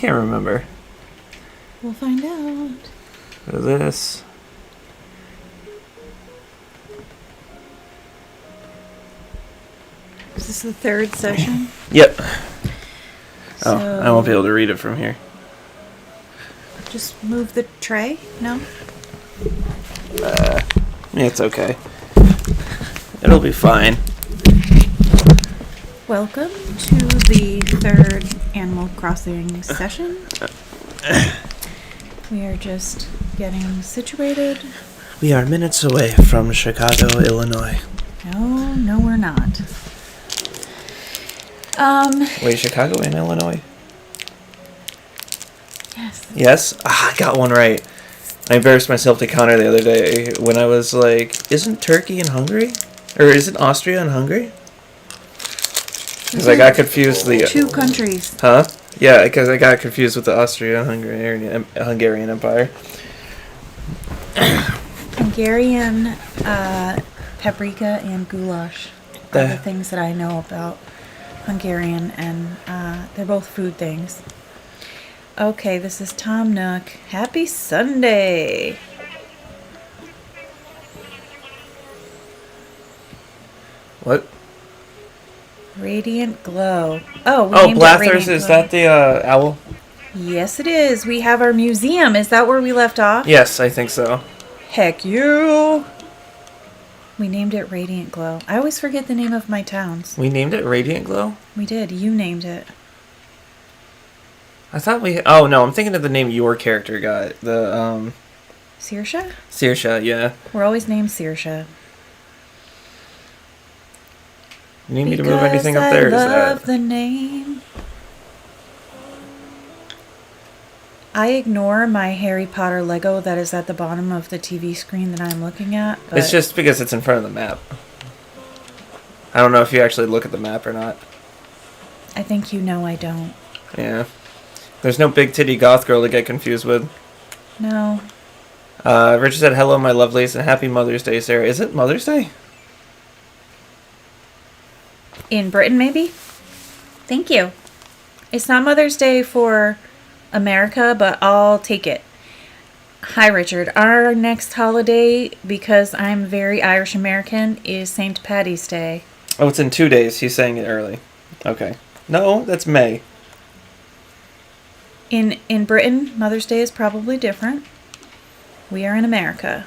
Can't remember. We'll find out. What is this? Is this the third session? Yep. So Oh, I won't be able to read it from here. just move the tray? No? It's okay. It'll be fine. Welcome to the third Animal Crossing session. We are just getting situated. We are minutes away from Chicago, Illinois. No, we're not. Wait, Chicago in Illinois? Yes. Yes? I got one right. I embarrassed myself to counter the other day when I was like, isn't Turkey in Hungary? Or isn't Austria in Hungary? Because I got confused. Two countries. Huh? Yeah, because I got confused with the Austro-Hungarian Empire. Hungarian, paprika, and goulash are the things that I know about Hungarian, and they're both food things. Okay, this is Tom Nook. Happy Sunday! What? Radiant Glow. Oh, we Oh, named it Blathers, Radiant is Glow. that the owl? Yes, it is. We have our museum. Is that where we left off? Yes, I think so. Heck you! We named it Radiant Glow. I always forget the name of my towns. We named it Radiant Glow? We did. You named it. I thought we... Oh, no, I'm thinking of the name your character got. The, Saoirse? Saoirse, yeah. We're always named Saoirse. You need me to move anything up there? Because Is I love that... the name. I ignore my Harry Potter Lego that is at the bottom of the TV screen that I'm looking at. But It's just because it's in front of the map. I don't know if you actually look at the map or not. I think you know I don't. Yeah. There's no big titty goth girl to get confused with. No. Richard said, hello, my lovelies, and happy Mother's Day, Sarah. Is it Mother's Day? In Britain, maybe? Thank you. It's not Mother's Day for America, but I'll take it. Hi, Richard. Our next holiday, because I'm very Irish American, is St. Paddy's Day. Oh, it's in 2 days. He's saying it early. Okay. No, that's May. In Britain, Mother's Day is probably different. We are in America.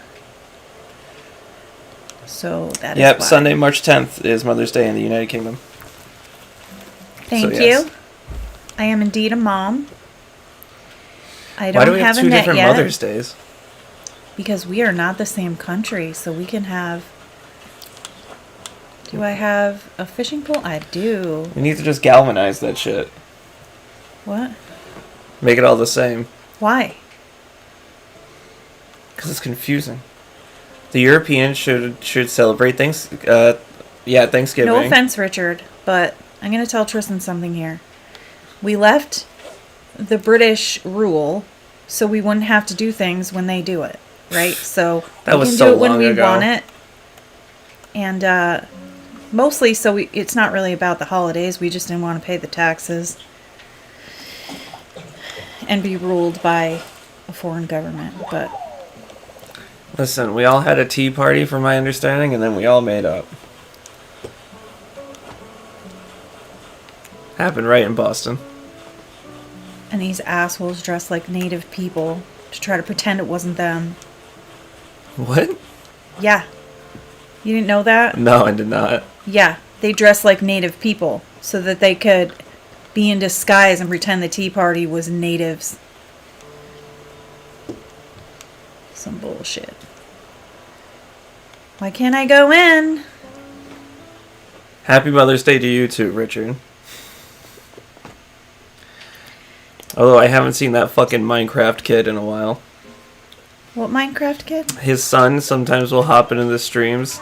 So that is Yep, why. Sunday, March 10th is Mother's Day in the United Kingdom. Thank So, yes. you. I am indeed a mom. I Why don't do we have have a two net different yet. Mother's Days? Because we are not the same country, so we can have... Do I have a fishing pole? I do. We need to just galvanize that shit. What? Make it all the same. Why? Because it's confusing. The Europeans should celebrate Thanksgiving. No offense, Richard, but I'm going to tell Tristan something here. We left the British rule so we wouldn't have to do things when they do it, right? So That we was can so do it when long we ago. want it. And mostly so it's not really about the holidays. We just didn't want to pay the taxes and be ruled by a foreign government, but... Listen, we all had a tea party from my understanding, and then we all made up. Happened right in Boston. And these assholes dressed like native people to try to pretend it wasn't them. What? Yeah. You didn't know that? No, I did not. Yeah. They dressed like native people so that they could be in disguise and pretend the Tea Party was natives. Some bullshit. Why can't I go in? Happy Mother's Day to you too, Richard. Although I haven't seen that fucking Minecraft kid in a while. What Minecraft kid? His son sometimes will hop into the streams.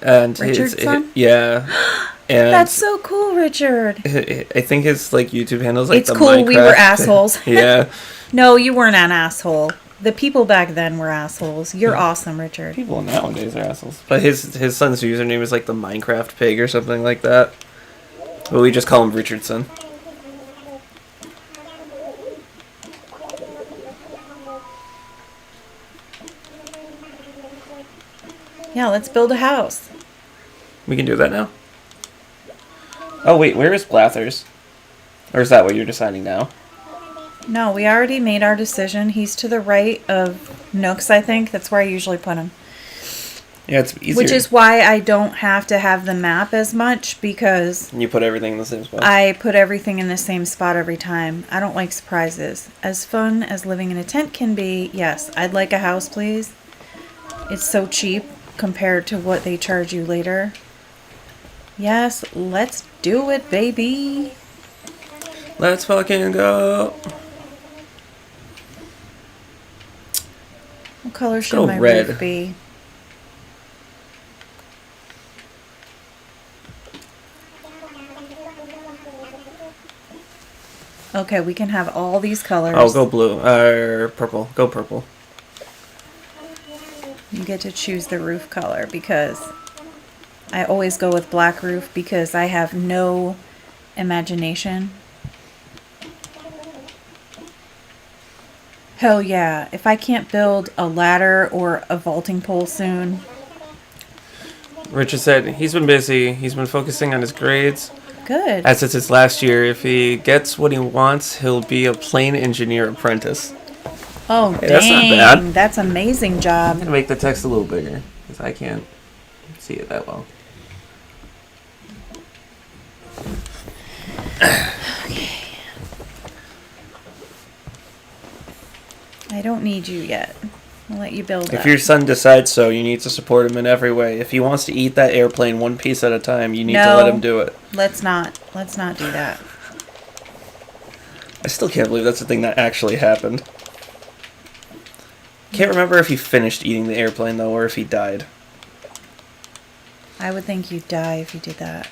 And Richard's son? Yeah. And That's so cool, Richard. I think his like YouTube handle's like It's the cool, Minecraft. we were assholes. Yeah. No, you weren't an asshole. The people back then were assholes. You're awesome, Richard. People nowadays are assholes. But his son's username is like the Minecraft pig or something like that. But we just call him Richardson. Yeah, let's build a house. We can do that now? Oh, wait, where is Blathers? Or is that what you're deciding now? No, we already made our decision. He's to the right of Nooks, I think. That's where I usually put him. Yeah, it's easier. Which is why I don't have to have the map as much, because You put everything in the same spot. I put everything in the same spot every time. I don't like surprises. As fun as living in a tent can be, yes, I'd like a house, please. It's so cheap compared to what they charge you later. Yes, let's do it, baby. Let's fucking go. What color should go my red. roof be? Okay, we can have all these colors. Oh, go blue. Purple. Go purple. You get to choose the roof color, because I always go with black roof because I have no imagination. Hell yeah. If I can't build a ladder or a vaulting pole soon. Richard said he's been busy. He's been focusing on his grades. Good. As it's his last year, if he gets what he wants, he'll be a plane engineer apprentice. Oh, Hey, dang. that's not bad. That's amazing job. I'm gonna make the text a little bigger because I can't see it that well. I don't need you yet. I'll let you build If that. your son decides so, you need to support him in every way. If he wants to eat that airplane one piece at a time, you need to let him do it. Let's not do that. I still can't believe that's the thing that actually happened. Can't remember if he finished eating the airplane though, or if he died. I would think you'd die if you did that.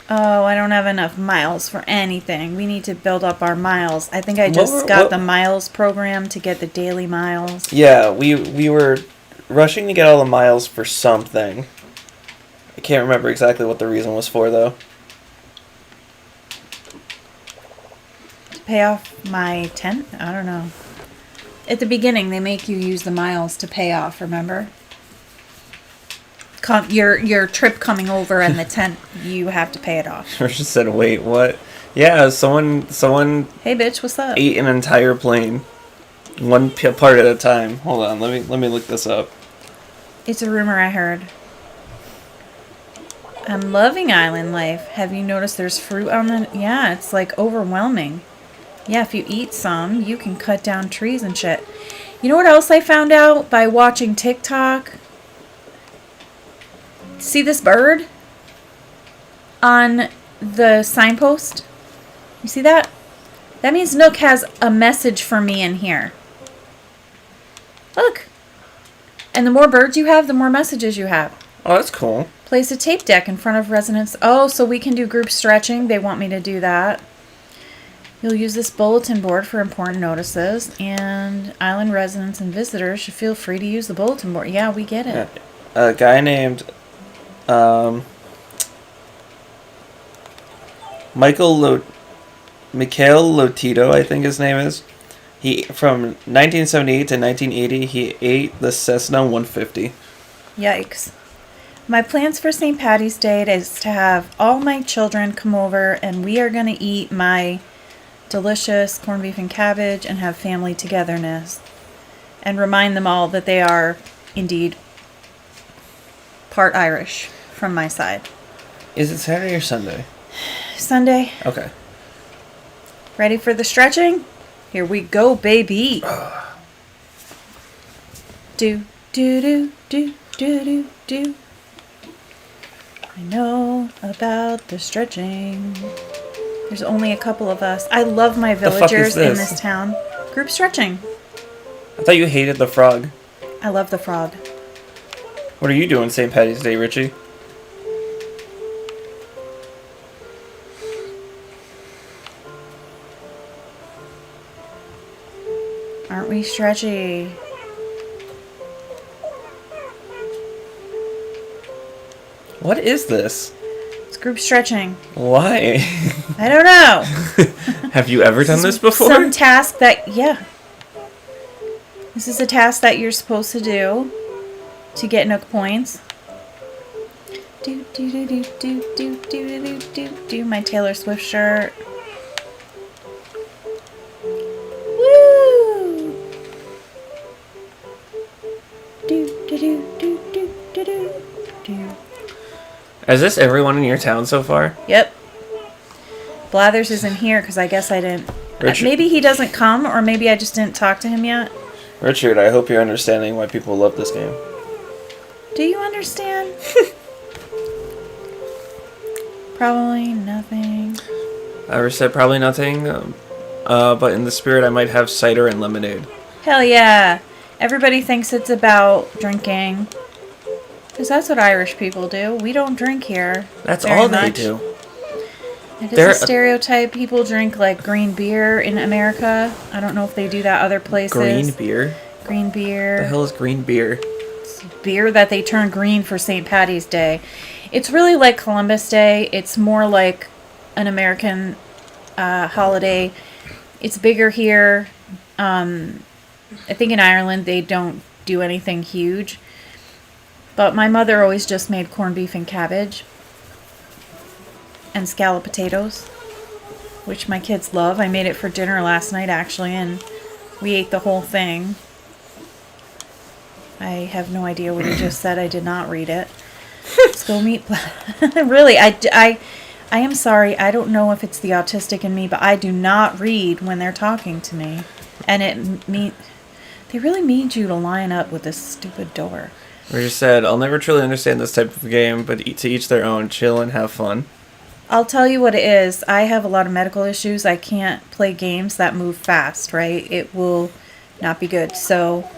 Oh, I don't have enough miles for anything. We need to build up our miles. I think I just got the miles program to get the daily miles. Yeah, we were rushing to get all the miles for something. I can't remember exactly what the reason was for though. To pay off my tent? I don't know. At the beginning, they make you use the miles to pay off, remember? Your trip coming over and the tent, you have to pay it off. Richard said, "Wait, what?" Yeah, someone Hey, bitch, what's up? ate an entire plane, one part at a time. Hold on, let me look this up. It's a rumor I heard. I'm loving island life. Have you noticed there's fruit on the... Yeah, it's like overwhelming. Yeah, if you eat some, you can cut down trees and shit. You know what else I found out by watching TikTok? See this bird on the signpost? You see that? That means Nook has a message for me in here. Look. And the more birds you have, the more messages you have. Oh, that's cool. Place a tape deck in front of residents. Oh, so we can do group stretching. They want me to do that. You'll use this bulletin board for important notices, and island residents and visitors should feel free to use the bulletin board. Yeah, we get it. Yeah. A guy named Mikhail Lotito, I think his name is. He from 1978 to 1980, he ate the Cessna 150. Yikes. My plans for St. Patty's Day is to have all my children come over, and we are going to eat my delicious corned beef and cabbage and have family togetherness. And remind them all that they are indeed part Irish from my side. Is it Saturday or Sunday? Sunday. Okay. Ready for the stretching? Here we go, baby. Do, do, do, do, do, do, do. I know about the stretching. There's only a couple of us. I love my The fuck is villagers in this? this town. Group stretching. I thought you hated the frog. I love the frog. What are you doing St. Patty's Day, Richie? Aren't we stretchy? What is this? It's group stretching. Why? I don't know. Have you ever done this before? Some task that, yeah. This is a task that you're supposed to do to get Nook points. Do do do do do do do do do do. My Taylor Swift shirt. Woo! Do do do do do do do do. Is this everyone in your town so far? Yep. Blathers isn't here because I guess I didn't. Richard. Maybe he doesn't come, or maybe I just didn't talk to him yet. Richard, I hope you're understanding why people love this game. Do you understand? Probably nothing. I said probably nothing, but in the spirit I might have cider and lemonade. Hell yeah. Everybody thinks it's about drinking. Because that's what Irish people do. We don't drink here. That's very all they much. do. It is They're- a stereotype. People drink like green beer in America. I don't know if they do that other places. Green beer? Green beer. The hell is green beer? Beer that they turn green for St. Patty's Day. It's really like Columbus Day. It's more like an American holiday. It's bigger here. I think in Ireland they don't do anything huge. But my mother always just made corned beef and cabbage. And scalloped potatoes. Which my kids love. I made it for dinner last night actually, and we ate the whole thing. I have no idea what he just said. I did not read it. Let's go meet. Really, I am sorry. I don't know if it's the autistic in me, but I do not read when they're talking to me. And they really need you to line up with this stupid door. Richard said, I'll never truly understand this type of game, but to each their own. Chill and have fun. I'll tell you what it is. I have a lot of medical issues. I can't play games that move fast, right? It will not be good. So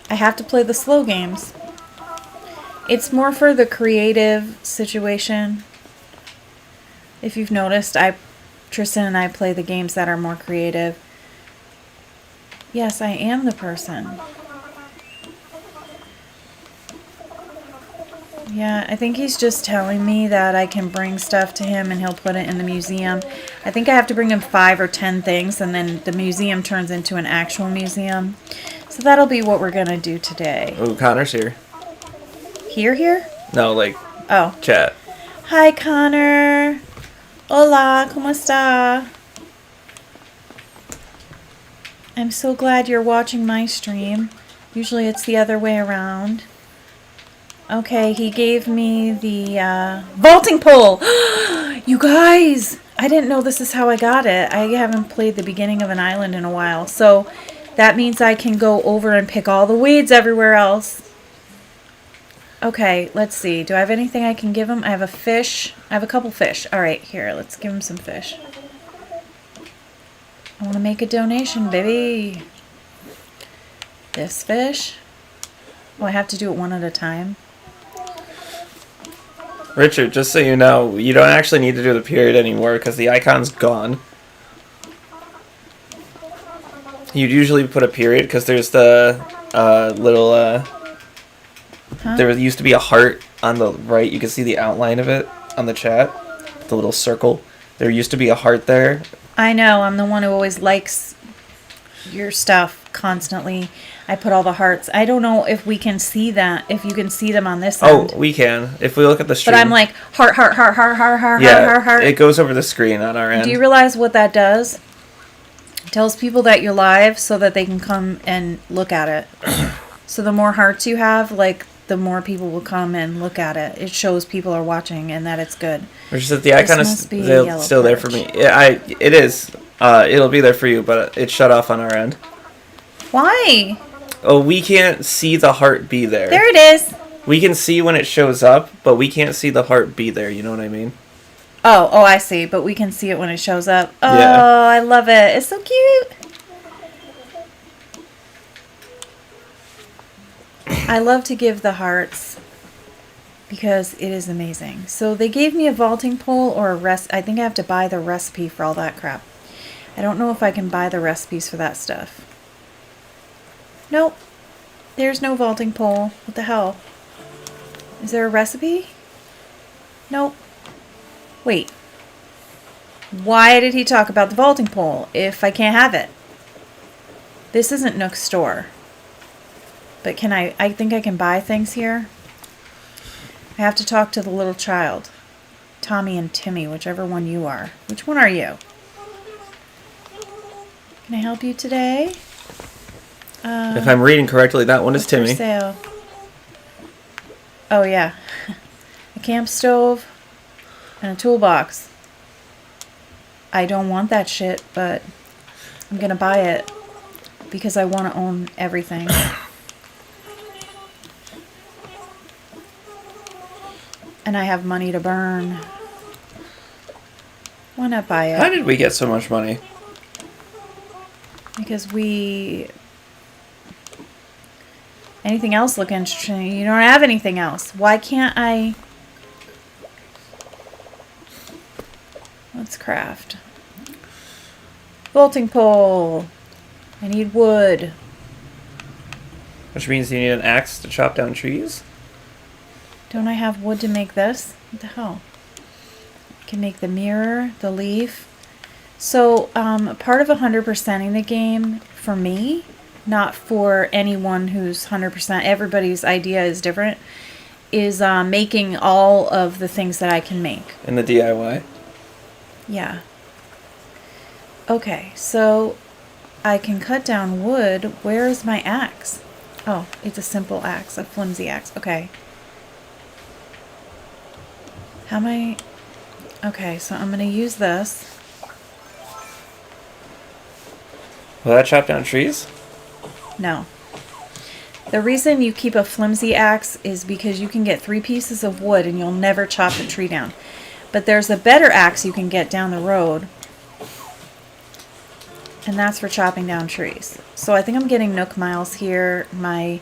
I have to play the slow games. It's more for the creative situation. If you've noticed, Tristan and I play the games that are more creative. Yes, I am the person. Yeah, I think he's just telling me that I can bring stuff to him and he'll put it in the museum. I think I have to bring him 5 or 10 things and then the museum turns into an actual museum. So that'll be what we're going to do today. Oh, Connor's here. Here? No, like, Oh. chat. Hi, Connor. Hola, ¿cómo está? I'm so glad you're watching my stream. Usually it's the other way around. Okay, he gave me the vaulting pole. You guys, I didn't know this is how I got it. I haven't played the beginning of an island in a while. So that means I can go over and pick all the weeds everywhere else. Okay, let's see. Do I have anything I can give him? I have a fish. I have a couple fish. All right, here, let's give him some fish. I want to make a donation, baby. This fish. Oh, I have to do it one at a time. Richard, just so you know, you don't actually need to do the period anymore because the icon's gone. You'd usually put a period because there's the little... Huh? There used to be a heart on the right. You can see the outline of it on the chat. The little circle. There used to be a heart there. I know. I'm the one who always likes your stuff constantly. I put all the hearts. I don't know if we can see that. If you can see them on this end. Oh, we can. If we look at the stream. But I'm like, heart, heart, heart, heart, heart, heart, yeah, heart, heart. it goes over the screen on our end. Do you realize what that does? It tells people that you're live so that they can come and look at it. So the more hearts you have, like, the more people will come and look at it. It shows people are watching and that it's good. Which is that the icon is must be yellow still there for perch. me. Yeah, it is. It'll be there for you, but it's shut off on our end. Why? Oh, we can't see the heart be there. There it is. We can see when it shows up, but we can't see the heart be there. You know what I mean? Oh, I see. But we can see it when it shows up. Oh, Yeah. I love it. It's so cute. I love to give the hearts because it is amazing. So they gave me a vaulting pole or I think I have to buy the recipe for all that crap. I don't know if I can buy the recipes for that stuff. Nope. There's no vaulting pole. What the hell? Is there a recipe? Nope. Wait. Why did he talk about the vaulting pole if I can't have it? This isn't Nook's store. But can I think I can buy things here. I have to talk to the little child. Tommy and Timmy, whichever one you are. Which one are you? Can I help you today? If I'm reading correctly, that one is What's for Timmy. sale? Oh yeah. A camp stove and a toolbox. I don't want that shit, but I'm gonna buy it because I want to own everything. And I have money to burn. Why not buy it? How did we get so much money? Because anything else look interesting? You don't have anything else. Why can't I? Let's craft. Bolting pole. I need wood. Which means you need an axe to chop down trees? Don't I have wood to make this? What the hell? I can make the mirror, the leaf. So, part of 100%ing the game, for me, not for anyone who's 100%, everybody's idea is different, is making all of the things that I can make. In the DIY? Yeah. Okay, so I can cut down wood. Where is my axe? Oh, it's a simple axe, a flimsy axe. Okay. How am I... Okay, so I'm going to use this. Will that chop down trees? No. The reason you keep a flimsy axe is because you can get 3 pieces of wood and you'll never chop the tree down. But there's a better axe you can get down the road. And that's for chopping down trees. So I think I'm getting Nook Miles here. My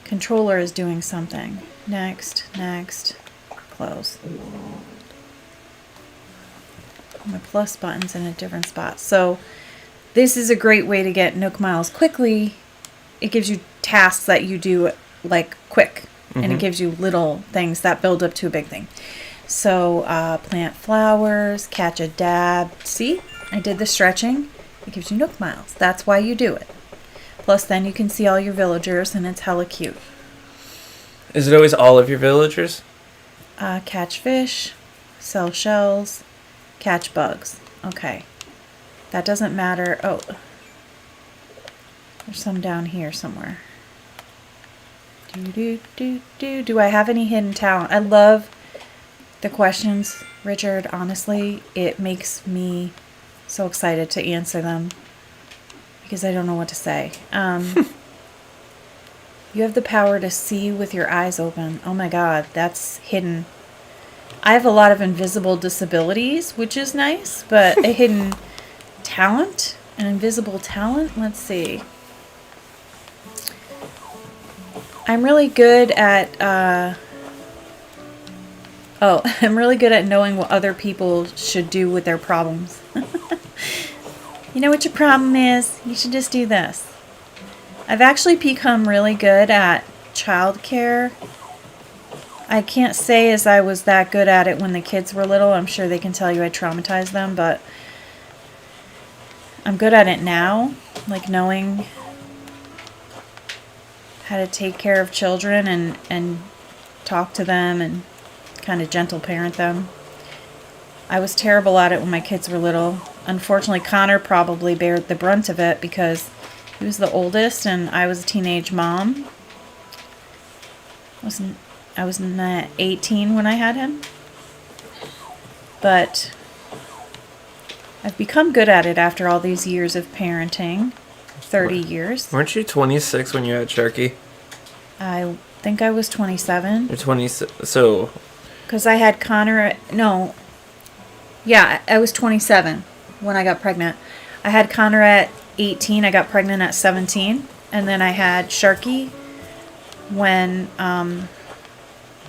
controller is doing something. Next, close. My plus button's in a different spot. So this is a great way to get Nook Miles quickly. It gives you tasks that you do like quick. And it gives you little things that build up to a big thing. So plant flowers, catch a dab. See, I did the stretching. It gives you Nook Miles. That's why you do it. Plus then you can see all your villagers and it's hella cute. Is it always all of your villagers? Catch fish, sell shells, catch bugs. Okay. That doesn't matter. Oh, there's some down here somewhere. Do I have any hidden talent? I love the questions, Richard. Honestly, it makes me so excited to answer them because I don't know what to say. You have the power to see with your eyes open. Oh my God, that's hidden. I have a lot of invisible disabilities, which is nice, but a hidden talent, an invisible talent. Let's see. I'm really good at, I'm really good at knowing what other people should do with their problems. You know what your problem is? You should just do this. I've actually become really good at childcare. I can't say as I was that good at it when the kids were little. I'm sure they can tell you I traumatized them, but I'm good at it now, like knowing how to take care of children and talk to them and kind of gentle parent them. I was terrible at it when my kids were little. Unfortunately, Connor probably bared the brunt of it because he was the oldest and I was a teenage mom. I was 18 when I had him. But I've become good at it after all these years of parenting. 30 years. Weren't you 26 when you had Sharky? I think I was 27. You're 26. So. Because I had Connor. No. Yeah, I was 27 when I got pregnant. I had Connor at 18. I got pregnant at 17. And then I had Sharky when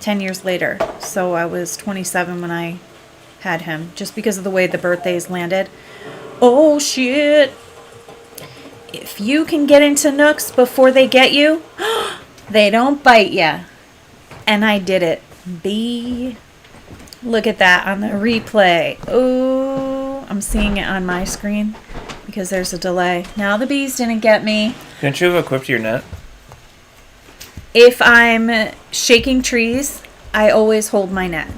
10 years later. So I was 27 when I had him. Just because of the way the birthdays landed. Oh, shit. If you can get into Nooks before they get you, they don't bite ya. And I did it. Look at that on the replay. Oh, I'm seeing it on my screen because there's a delay. Now the bees didn't get me. Couldn't you have equipped your net? If I'm shaking trees, I always hold my net.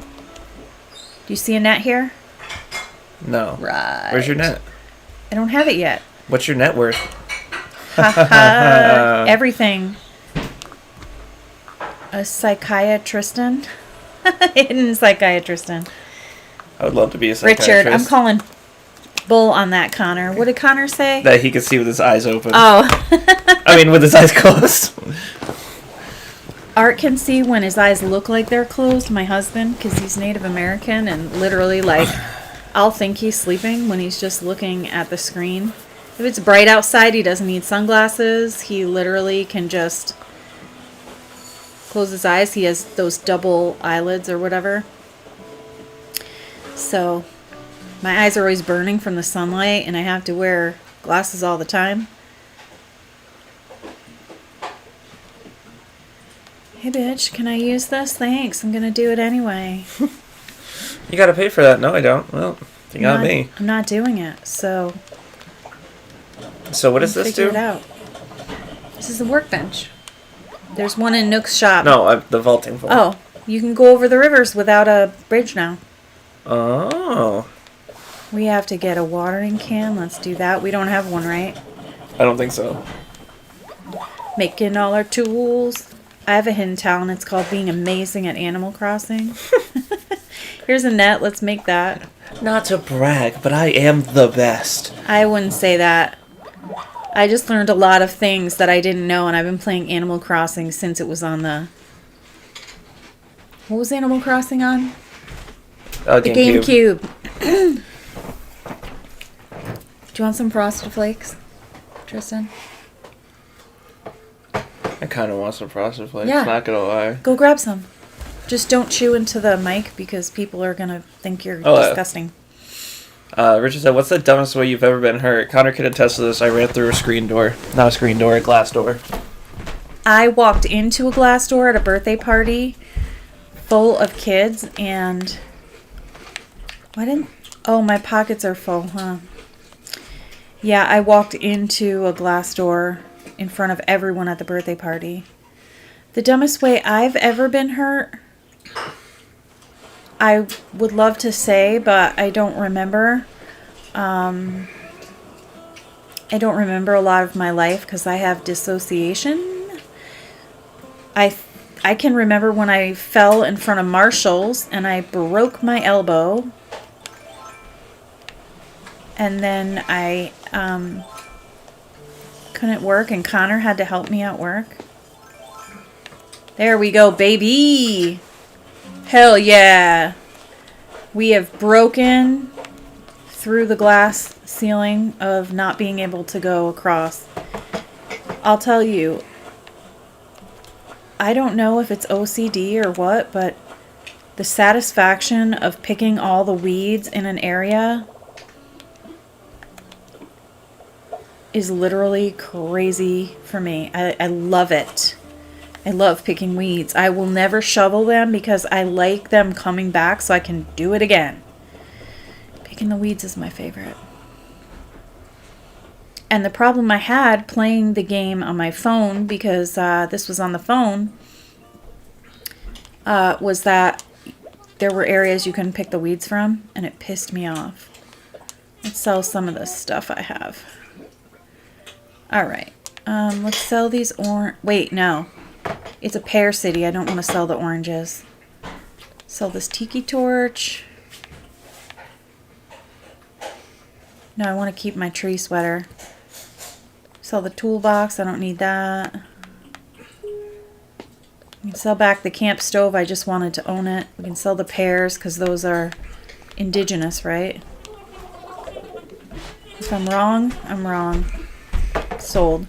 Do you see a net here? No. Right. Where's your net? I don't have it yet. What's your net worth? Everything. A psychiatrist. Hidden psychiatrist. I would love to be a psychiatrist. Richard, I'm calling bull on that, Connor. What did Connor say? That he could see with his eyes open. Oh. I mean, with his eyes closed. Art can see when his eyes look like they're closed, my husband, because he's Native American, and literally, like, I'll think he's sleeping when he's just looking at the screen. If it's bright outside, he doesn't need sunglasses. He literally can just close his eyes. He has those double eyelids or whatever. So, my eyes are always burning from the sunlight, and I have to wear glasses all the time. Hey, bitch, can I use this? Thanks, I'm gonna do it anyway. You gotta pay for that. No, I don't. Well, you got me. I'm not doing it, so... So what does this figure do? it out. This is a workbench. There's one in Nook's shop. No, the vaulting vault. Oh, you can go over the rivers without a bridge now. Oh. We have to get a watering can. Let's do that. We don't have one, right? I don't think so. Making all our tools. I have a hidden talent. It's called being amazing at Animal Crossing. Here's a net. Let's make that. Not to brag, but I am the best. I wouldn't say that. I just learned a lot of things that I didn't know, and I've been playing Animal Crossing since it was on the... What was Animal Crossing on? The GameCube. Do you want some Frosted Flakes, Tristan? I kind of want some Frosted Flakes, Yeah. not gonna lie. Go grab some. Just don't chew into the mic because people are going to think you're disgusting. Richard said, what's the dumbest way you've ever been hurt? Connor can attest to this. I ran through a screen door. Not a screen door, a glass door. I walked into a glass door at a birthday party full of kids, and... Oh, my pockets are full, huh? Yeah, I walked into a glass door in front of everyone at the birthday party. The dumbest way I've ever been hurt, I would love to say, but I don't remember. I don't remember a lot of my life because I have dissociation. I can remember when I fell in front of Marshalls and I broke my elbow. And then I couldn't work, and Connor had to help me at work. There we go, baby. Hell yeah. We have broken through the glass ceiling of not being able to go across. I'll tell you, I don't know if it's OCD or what, but the satisfaction of picking all the weeds in an area is literally crazy for me. I love it. I love picking weeds. I will never shovel them because I like them coming back so I can do it again. Picking the weeds is my favorite. And the problem I had playing the game on my phone, because this was on the phone, was that there were areas you couldn't pick the weeds from, and it pissed me off. Let's sell some of the stuff I have. Alright. Let's sell these Wait, no. It's a pear city. I don't want to sell the oranges. Sell this tiki torch. No, I want to keep my tree sweater. Sell the toolbox. I don't need that. We can sell back the camp stove. I just wanted to own it. We can sell the pears because those are indigenous, right? If I'm wrong, I'm wrong. Sold.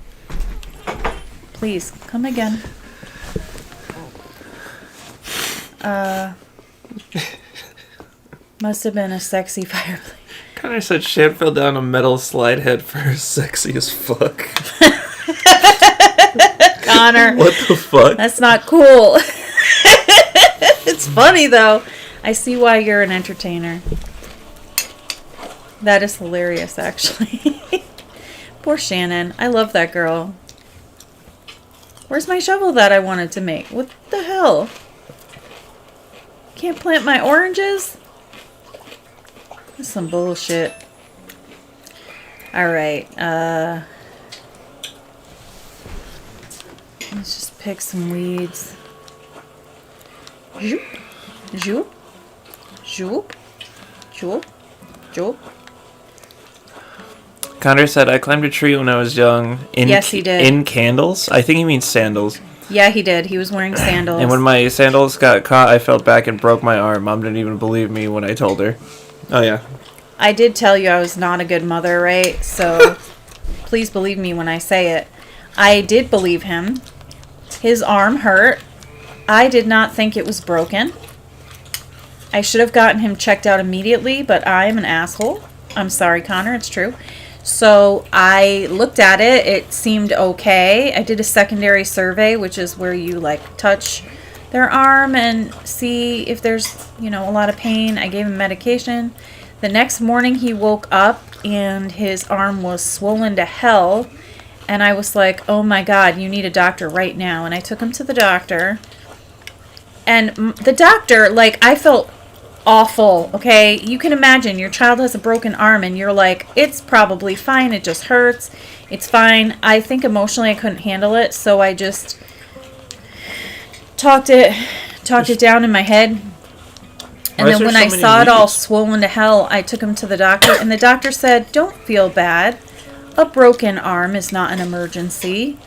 Please, come again. Must have been a sexy fireplace. Connor said Shan fell down a metal slide head first. Sexy as fuck. Connor. What the fuck? That's not cool. It's funny though. I see why you're an entertainer. That is hilarious, actually. Poor Shannon. I love that girl. Where's my shovel that I wanted to make? What the hell? Can't plant my oranges? That's some bullshit. Alright, let's just pick some weeds. Zoop, zoop, zoop, zoop, zoop. Connor said, I climbed a tree when I was young. Yes, he did. In candles? I think he means sandals. Yeah, he did. He was wearing sandals. And when my sandals got caught, I fell back and broke my arm. Mom didn't even believe me when I told her. Oh, yeah. I did tell you I was not a good mother, right? So please believe me when I say it. I did believe him. His arm hurt. I did not think it was broken. I should have gotten him checked out immediately, but I am an asshole. I'm sorry, Connor. It's true. So I looked at it. It seemed okay. I did a secondary survey, which is where you like touch their arm and see if there's, a lot of pain. I gave him medication. The next morning he woke up and his arm was swollen to hell. And I was like, oh my God, you need a doctor right now. And I took him to the doctor. And the doctor, I felt awful, okay? You can imagine your child has a broken arm and you're like, it's probably fine. It just hurts. It's fine. I think emotionally I couldn't handle it. So I just talked it down in my head. And then when I saw it all swollen to hell, I took him to the doctor, and the doctor said, don't feel bad. A broken arm is not an emergency.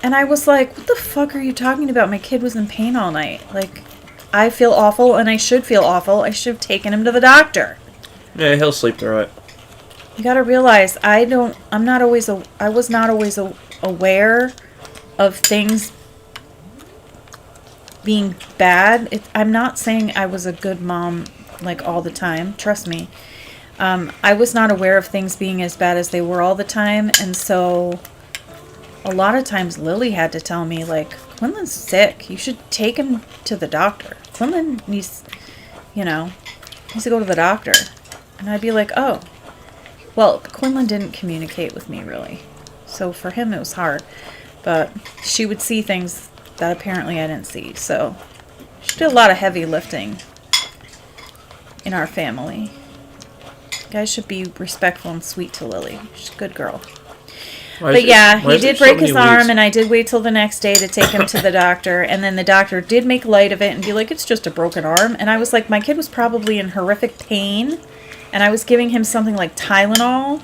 And I was like, what the fuck are you talking about? My kid was in pain all night. I feel awful, and I should feel awful. I should have taken him to the doctor. Yeah, he'll sleep through it. You gotta realize, I was not always aware of things being bad. I'm not saying I was a good mom all the time. Trust me. I was not aware of things being as bad as they were all the time, and so a lot of times Lily had to tell me Quinlan's sick. You should take him to the doctor. Quinlan needs to go to the doctor. And I'd be like, oh. Well, Quinlan didn't communicate with me really. So for him it was hard. But she would see things that apparently I didn't see. So she did a lot of heavy lifting in our family. You guys should be respectful and sweet to Lily. She's a good girl. But yeah, he did break his arm, and I did wait till the next day to take him to the doctor. And then the doctor did make light of it and be like, it's just a broken arm. And I was like, my kid was probably in horrific pain. And I was giving him something like Tylenol.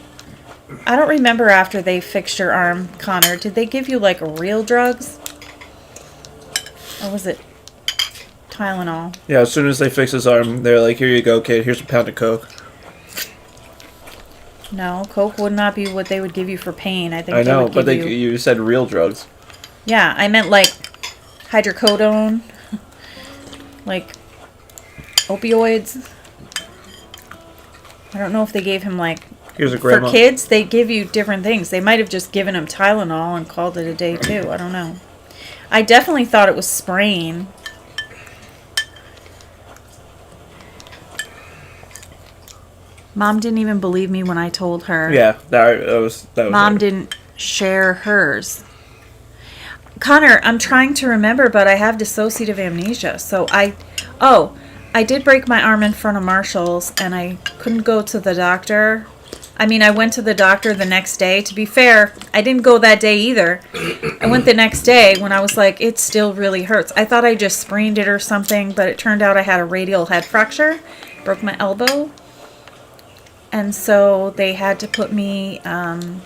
I don't remember after they fixed your arm, Connor. Did they give you real drugs? Or was it Tylenol? Yeah, as soon as they fix his arm, they're like, here you go, kid. Here's a pound of Coke. No, Coke would not be what they would give you for pain. I think I know, but you... you said real drugs. Yeah, I meant hydrocodone, opioids. I don't know if they gave him Here's a grandma. For kids, they give you different things. They might have just given him Tylenol and called it a day too. I don't know. I definitely thought it was sprain. Mom didn't even believe me when I told her. Yeah, that was Mom didn't share hers. Connor, I'm trying to remember, but I have dissociative amnesia. So I did break my arm in front of Marshall's, and I couldn't go to the doctor. I mean, I went to the doctor the next day. To be fair, I didn't go that day either. I went the next day when I was like, it still really hurts. I thought I just sprained it or something, but it turned out I had a radial head fracture. Broke my elbow. And so they had to put me in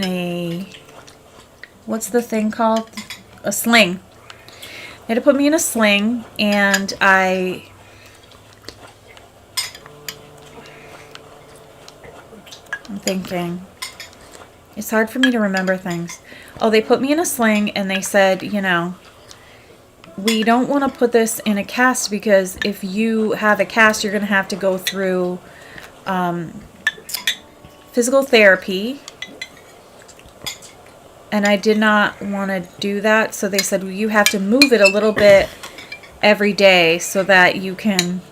a, what's the thing called? A sling. They had to put me in a sling, and I'm thinking, it's hard for me to remember things. Oh, they put me in a sling, and they said, we don't want to put this in a cast because if you have a cast, you're going to have to go through physical therapy. And I did not want to do that. So they said, well, you have to move it a little bit every day so that you can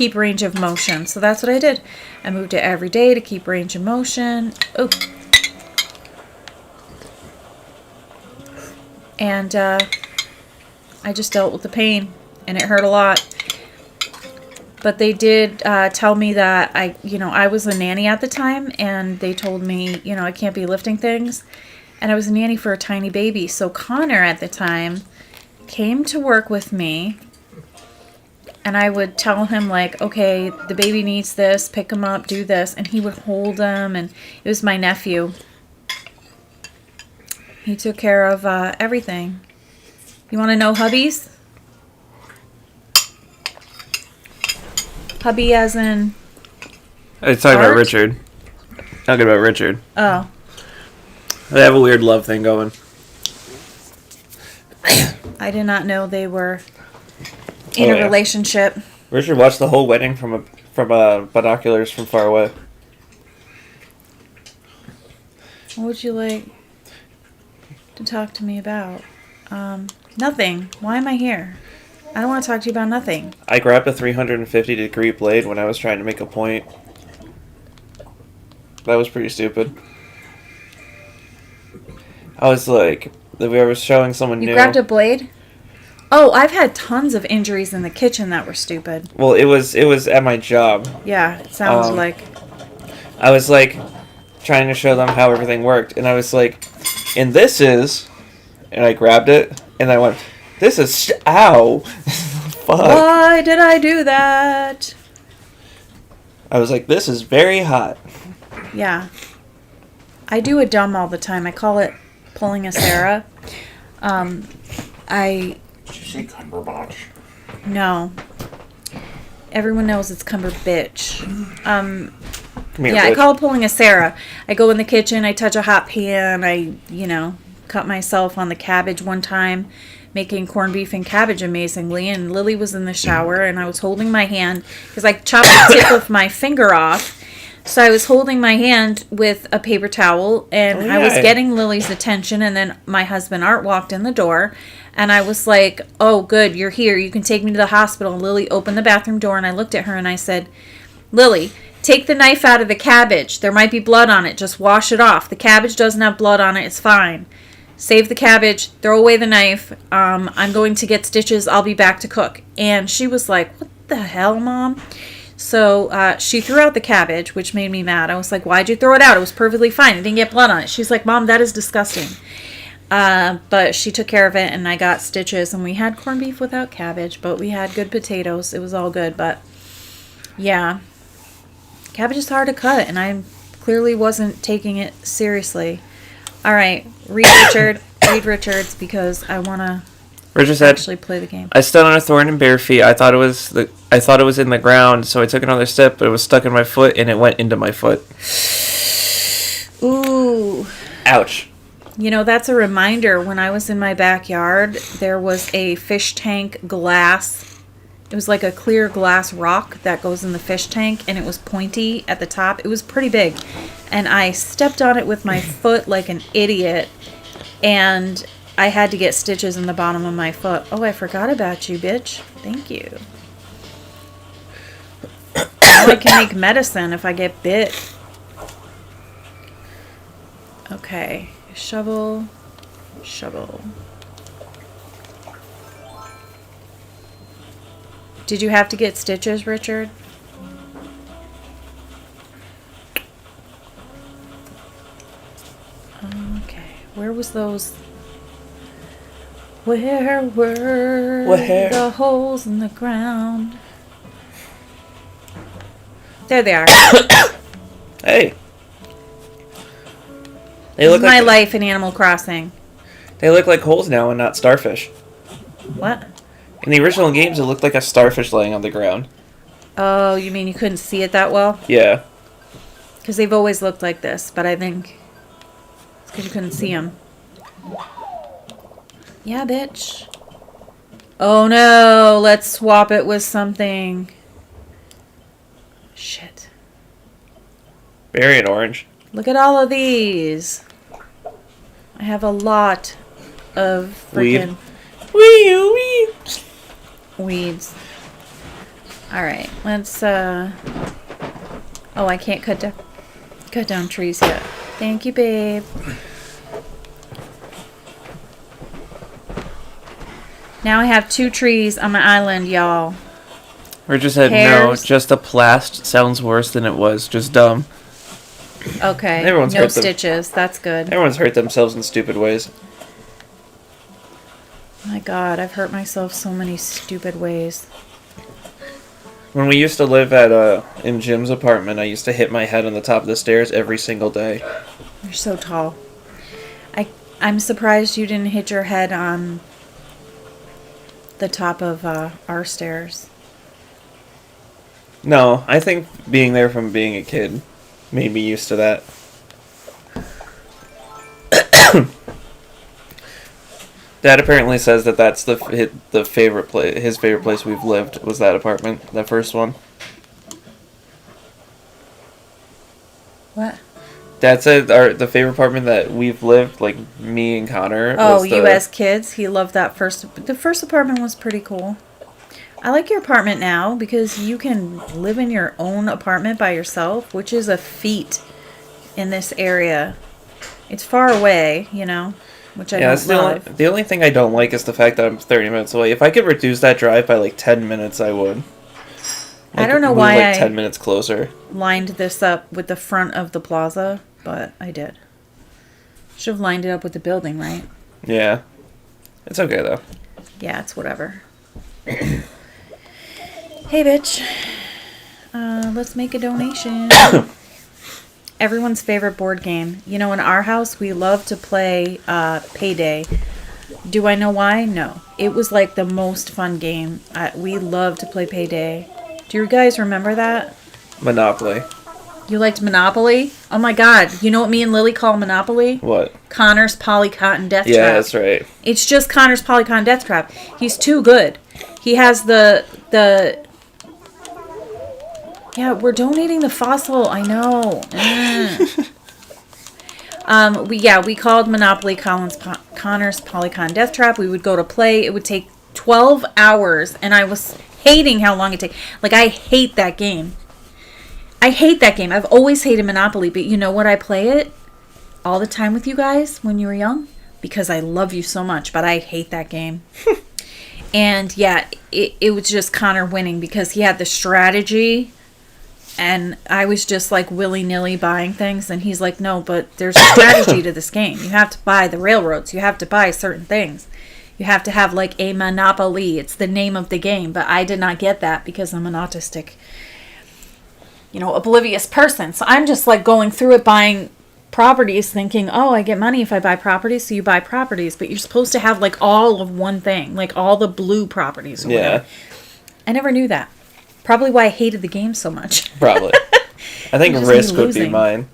keep range of motion. So that's what I did. I moved it every day to keep range of motion. Oh. And I just dealt with the pain, and it hurt a lot. But they did tell me that I was a nanny at the time, and they told me, I can't be lifting things. And I was a nanny for a tiny baby. So Connor at the time came to work with me, and I would tell him, like, okay, the baby needs this, pick him up, do this. And he would hold him, and it was my nephew. He took care of everything. You want to know hubbies? Hubby as in... I was talking about Art? Richard. Talking about Richard. Oh. They have a weird love thing going. I did not know they were in a relationship. Richard watched the whole wedding from binoculars from far away. What would you like to talk to me about? Nothing. Why am I here? I don't want to talk to you about nothing. I grabbed a 350-degree blade when I was trying to make a point. That was pretty stupid. I was like, I was showing someone You new. grabbed a blade? Oh, I've had tons of injuries in the kitchen that were stupid. Well, it was at my job. Yeah, it sounds like... I was like trying to show them how everything worked, and I was like, and this is, and I grabbed it, and I went, this is, ow. Fuck. Why did I do that? I was like, this is very hot. Yeah. I do a dumb all the time. I call it pulling a Sarah. Did you say Cumberbatch? No. Everyone knows it's Cumberbitch. Come here, Yeah, I bitch. call it pulling a Sarah. I go in the kitchen, I touch a hot pan, I, cut myself on the cabbage one time, making corned beef and cabbage amazingly, and Lily was in the shower, and I was holding my hand, because I chopped the tip of my finger off, so I was holding my hand with a paper towel, and I was getting Lily's attention, and then my husband Art walked in the door, and I was like, oh, good, you're here, you can take me to the hospital. And Lily opened the bathroom door, and I looked at her, and I said, Lily, take the knife out of the cabbage. There might be blood on it. Just wash it off. The cabbage doesn't have blood on it. It's fine. Save the cabbage. Throw away the knife. I'm going to get stitches. I'll be back to cook. And she was like, what the hell, Mom? So she threw out the cabbage, which made me mad. I was like, why'd you throw it out? It was perfectly fine. It didn't get blood on it. She's like, Mom, that is disgusting. But she took care of it, and I got stitches. And we had corned beef without cabbage, but we had good potatoes. It was all good. But, yeah. Cabbage is hard to cut, and I clearly wasn't taking it seriously. All right, read Richard. Read Richard's, because I want to Richard said, actually play the game. I stood on a thorn in bare feet. I thought it was in the ground, so I took another step, but it was stuck in my foot, and it went into my foot. Ooh. Ouch. That's a reminder. When I was in my backyard, there was a fish tank glass. It was like a clear glass rock that goes in the fish tank, and it was pointy at the top. It was pretty big. And I stepped on it with my foot like an idiot, and I had to get stitches in the bottom of my foot. Oh, I forgot about you, bitch. Thank you. Now I can make medicine if I get bit. Okay. Shovel. Shovel. Did you have to get stitches, Richard? Okay. Where was those? Where were the holes in the ground? There they are. Hey. They This look is my like life in Animal Crossing. they look like holes now and not starfish. What? In the original games, it looked like a starfish laying on the ground. Oh, you mean you couldn't see it that well? Yeah. Because they've always looked like this, but I think it's because you couldn't see them. Yeah, bitch. Oh no, let's swap it with something. Shit. Berry and orange. Look at all of these. I have a lot of freaking Wee. weeds. All right, let's. Oh, I can't cut down trees yet. Thank you, babe. Now I have 2 trees on my island, y'all. Or just said, no, Pears. just a plast sounds worse than it was. Just dumb. Okay, Everyone's no heard them. stitches. That's good. Everyone's hurt themselves in stupid ways. My God, I've hurt myself so many stupid ways. When we used to live at in Jim's apartment, I used to hit my head on the top of the stairs every single day. You're so tall. I'm surprised you didn't hit your head on the top of our stairs. No, I think being there from being a kid made me used to that. Dad apparently says that that's the favorite place. His favorite place we've lived was that apartment, that first one. What? Dad said the favorite apartment that we've lived, like me and Connor. Oh, was you as kids, he loved that first. The first apartment was pretty cool. I like your apartment now because you can live in your own apartment by yourself, which is a feat in this area. It's far away, you know, which I that's don't love. the only thing I don't like is the fact that I'm 30 minutes away. If I could reduce that drive by like 10 minutes, I would. I don't know move, why like I 10 minutes closer. lined this up with the front of the plaza, but I did. Should have lined it up with the building, right? Yeah. It's okay though. Yeah, it's whatever. Hey, bitch. Let's make a donation. Everyone's favorite board game. You know, in our house, we love to play Payday. Do I know why? No. It was like the most fun game. We love to play Payday. Do you guys remember that? Monopoly. You liked Monopoly? Oh my God. You know what me and Lily call Monopoly? What? Connor's Polycotton Death Yeah, Trap. that's right. It's just Connor's Polycotton Death Trap. He's too good. He has the Yeah, we're donating the fossil. I know. We called Monopoly Connor's Polycotton Death Trap. We would go to play. It would take 12 hours, and I was hating how long it takes. Like, I hate that game. I've always hated Monopoly, but you know what? I play it all the time with you guys when you were young because I love you so much, but I hate that game. And yeah, it was just Connor winning because he had the strategy and I was just like willy-nilly buying things, and he's like, no, but there's a strategy to this game. You have to buy the railroads. You have to buy certain things. You have to have like a monopoly. It's the name of the game, but I did not get that because I'm an autistic, oblivious person. So I'm just like going through it, buying properties, thinking, oh, I get money if I buy properties, so you buy properties, but you're supposed to have like all of one thing, like all the blue properties or whatever. I never knew that. Probably why I hated the game so much. Probably. I think Just Risk me would be losing. mine.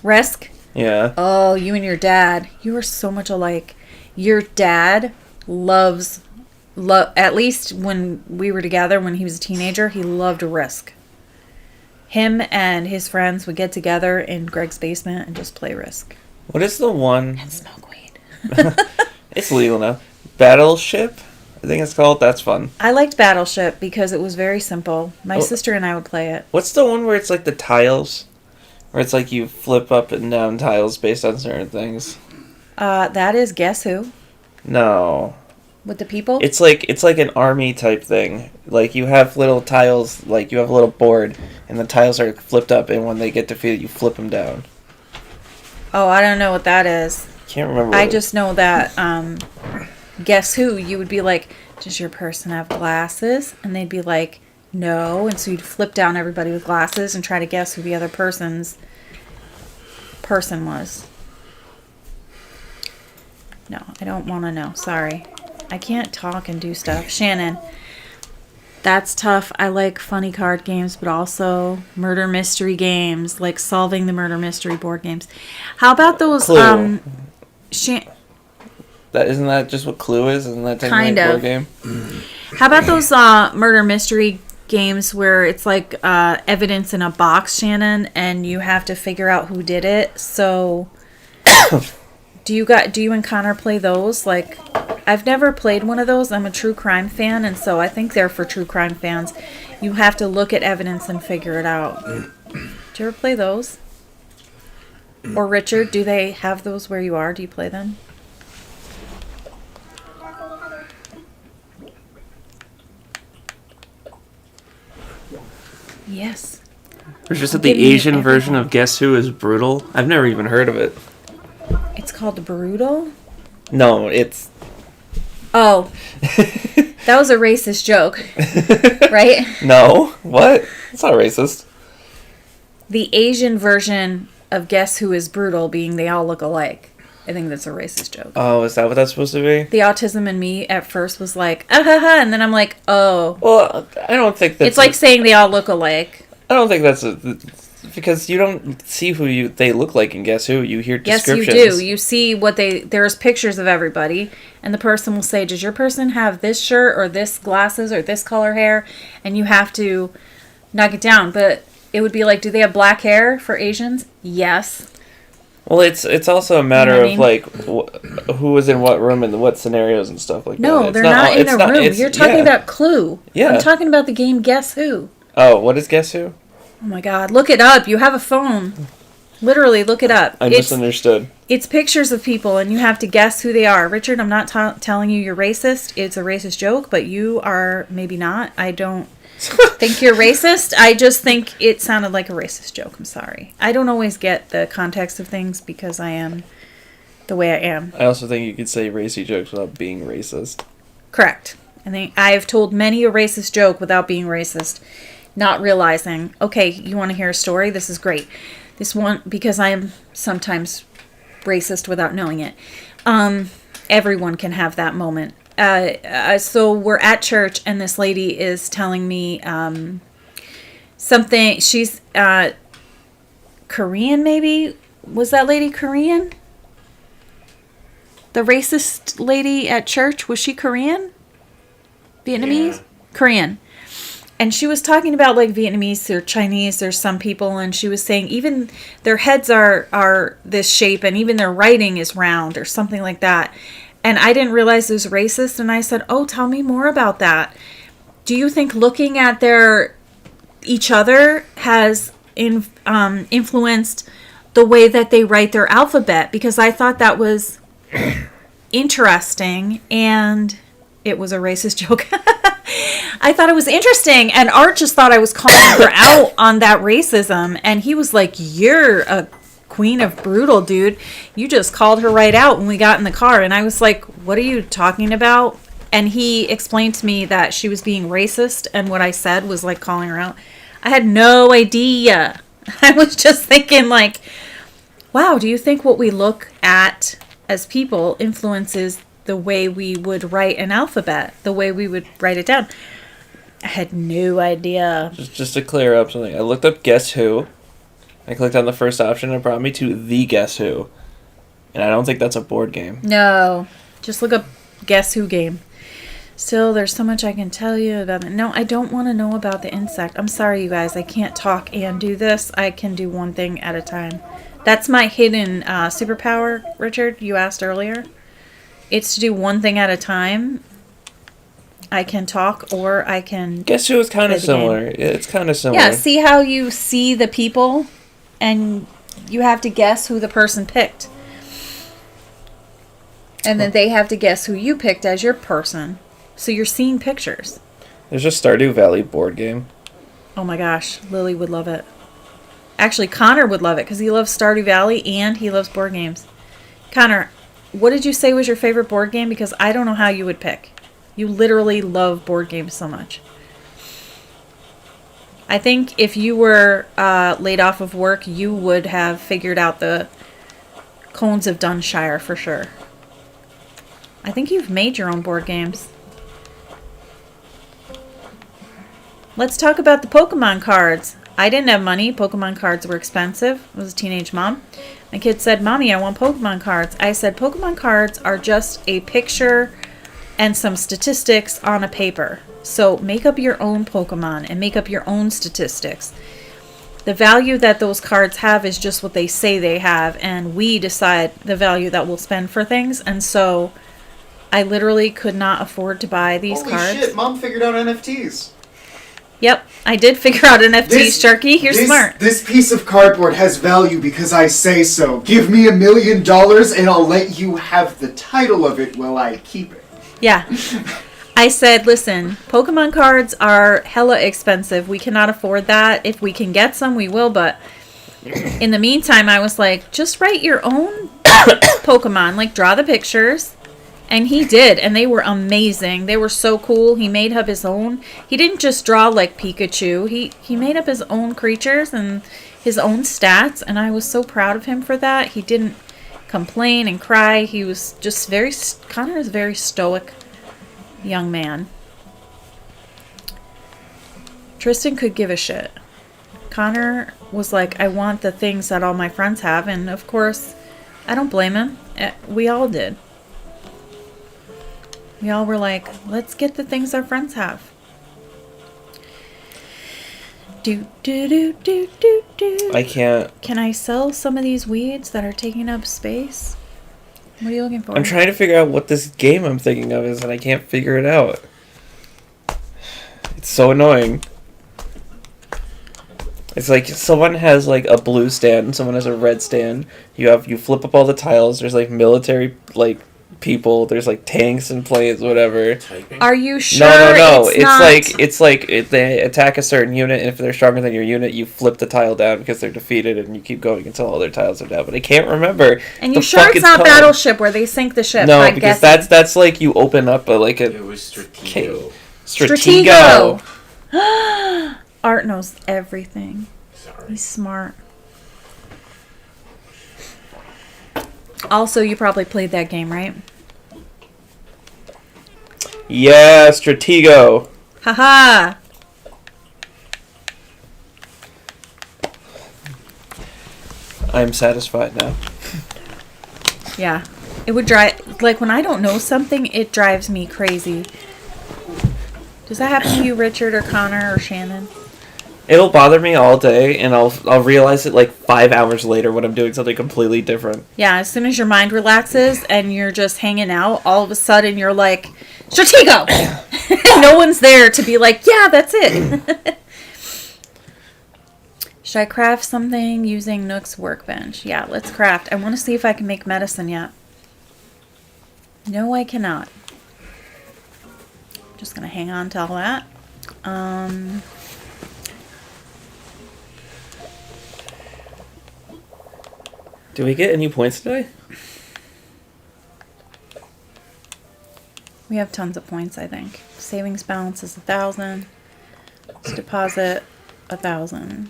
Risk? Yeah. Oh, you and your dad. You are so much alike. Your dad loves, at least when we were together, when he was a teenager, he loved Risk. Him and his friends would get together in Greg's basement and just play Risk. What is the one? And smoke weed. It's legal now. Battleship? I think it's called. That's fun. I liked Battleship because it was very simple. My sister and I would play it. What's the one where it's like the tiles? Where it's like you flip up and down tiles based on certain things. That is Guess Who? No. With the people? It's like an army type thing. Like you have little tiles, like you have a little board, and the tiles are flipped up, and when they get defeated, you flip them down. Oh, I don't know what that is. Can't remember. I just know that Guess Who, you would be like, does your person have glasses? And they'd be like, no. And so you'd flip down everybody with glasses and try to guess who the other person was. No, I don't want to know. Sorry. I can't talk and do stuff. Shannon, that's tough. I like funny card games, but also murder mystery games, like solving the murder mystery board games. How about those Clue. Isn't that just what Clue is? Isn't that Kind technically a of. board game? How about those murder mystery games where it's like evidence in a box, Shannon, and you have to figure out who did it? So, do you and Connor play those? Like, I've never played one of those. I'm a true crime fan, and so I think they're for true crime fans. You have to look at evidence and figure it out. Did you ever play those? Or Richard, do they have those where you are? Do you play them? Yes. There's just that Give the me Asian version everything. of Guess Who is brutal. I've never even heard of it. It's called Brutal? No, it's. Oh. That was a racist joke, right? No, what? It's not racist. The Asian version of Guess Who is Brutal being they all look alike. I think that's a racist joke. Oh, is that what that's supposed to be? The autism in me at first was like, ah ha ha, and then I'm like, oh. Well, I don't think that's. It's like saying they all look alike. I don't think that's because you don't see who they look like in Guess Who. You hear Yes, descriptions. you do. You see there's pictures of everybody, and the person will say, does your person have this shirt or this glasses or this color hair? And you have to knock it down. But it would be like, do they have black hair for Asians? Yes. Well, it's also a matter You know what of like who was in what room and what scenarios and stuff like that. No, It's they're not in it's a not- room. it's- You're talking yeah. about Clue. Yeah. I'm talking about the game Guess Who. Oh, what is Guess Who? Oh my God. Look it up. You have a phone. Literally, look it up. I misunderstood. It's pictures of people, and you have to guess who they are. Richard, I'm not telling you you're racist. It's a racist joke, but you are maybe not. I don't think you're racist. I just think it sounded like a racist joke. I'm sorry. I don't always get the context of things because I am the way I am. I also think you could say racy jokes without being racist. Correct. I think I've told many a racist joke without being racist, not realizing, okay, you want to hear a story? This is great. This one, because I am sometimes racist without knowing it. Everyone can have that moment. So we're at church, and this lady is telling me something. She's Korean, maybe? Was that lady Korean? The racist lady at church, was she Korean? Vietnamese? Yeah. Korean. And she was talking about like Vietnamese or Chinese, there's some people, and she was saying even their heads are this shape and even their writing is round or something like that. And I didn't realize it was racist, and I said, oh, tell me more about that. Do you think looking at each other has influenced the way that they write their alphabet? Because I thought that was interesting, and it was a racist joke. I thought it was interesting, and Art just thought I was calling her out on that racism, and he was like, you're a queen of brutal, dude. You just called her right out when we got in the car. And I was like, what are you talking about? And he explained to me that she was being racist, and what I said was like calling her out. I had no idea. I was just thinking like, wow, do you think what we look at as people influences the way we would write an alphabet, the way we would write it down? I had no idea. Just to clear up something, I looked up Guess Who. I clicked on the first option, and it brought me to the Guess Who. And I don't think that's a board game. No, just look up Guess Who game. Still, there's so much I can tell you about it. No, I don't want to know about the insect. I'm sorry, you guys. I can't talk and do this. I can do one thing at a time. That's my hidden superpower, Richard, you asked earlier. It's to do one thing at a time. I can talk or I can... Guess Who is kind play of the similar. It's kind of similar. Yeah, see how you see the people and you have to guess who the person picked. And then they have to guess who you picked as your person. So you're seeing pictures. There's a Stardew Valley board game. Oh my gosh, Lily would love it. Actually, Connor would love it because he loves Stardew Valley and he loves board games. Connor, what did you say was your favorite board game? Because I don't know how you would pick. You literally love board games so much. I think if you were laid off of work, you would have figured out the Cones of Dunshire for sure. I think you've made your own board games. Let's talk about the Pokemon cards. I didn't have money. Pokemon cards were expensive. I was a teenage mom. My kid said, Mommy, I want Pokemon cards. I said, Pokemon cards are just a picture and some statistics on a paper. So make up your own Pokemon and make up your own statistics. The value that those cards have is just what they say they have, and we decide the value that we'll spend for things. And so I literally could not afford to buy these Holy cards. shit, Mom figured out NFTs. Yep, I did figure out NFTs, Sharky. You're smart. This piece of cardboard has value because I say so. Give me $1 million and I'll let you have the title of it while I keep it. Yeah. I said, listen, Pokemon cards are hella expensive. We cannot afford that. If we can get some, we will. But in the meantime, I was like, just write your own Pokemon. Like, draw the pictures. And he did. And they were amazing. They were so cool. He made up his own. He didn't just draw like Pikachu. He made up his own creatures and his own stats. And I was so proud of him for that. He didn't complain and cry. He was just Connor is very stoic young man. Tristan could give a shit. Connor was like, I want the things that all my friends have, and of course, I don't blame him. We all did. We all were like, let's get the things our friends have. Do do do do do do. I can't. Can I sell some of these weeds that are taking up space? What are you looking for? I'm trying to figure out what this game I'm thinking of is, and I can't figure it out. It's so annoying. It's like someone has like a blue stand and someone has a red stand. You flip up all the tiles. There's like military like people. There's like tanks and planes, whatever. Typing? Are you sure? No. It's It's like if they attack a certain unit, and if they're stronger than your unit, you flip the tile down because they're defeated, and you keep going until all their tiles are down. But I can't remember. And the you sure fuck it's it's not called. Battleship where they sink the ship? No, I because guess that's like you open up a It was Stratego. Stratego. Art knows everything. Sorry. He's smart. Also, you probably played that game, right? Yeah, Stratego. Haha! I'm satisfied now. Yeah. It would drive... Like, when I don't know something, it drives me crazy. Does that happen to you, Richard, or Connor, or Shannon? It'll bother me all day, and I'll realize it like 5 hours later when I'm doing something completely different. Yeah, as soon as your mind relaxes and you're just hanging out, all of a sudden you're like, Stratego! No one's there to be like, yeah, that's it. Should I craft something using Nook's workbench? Yeah, let's craft. I want to see if I can make medicine yet. No, I cannot. Just going to hang on to all that. Do we get any points today? We have tons of points, I think. Savings balance is 1,000. Let's deposit 1,000.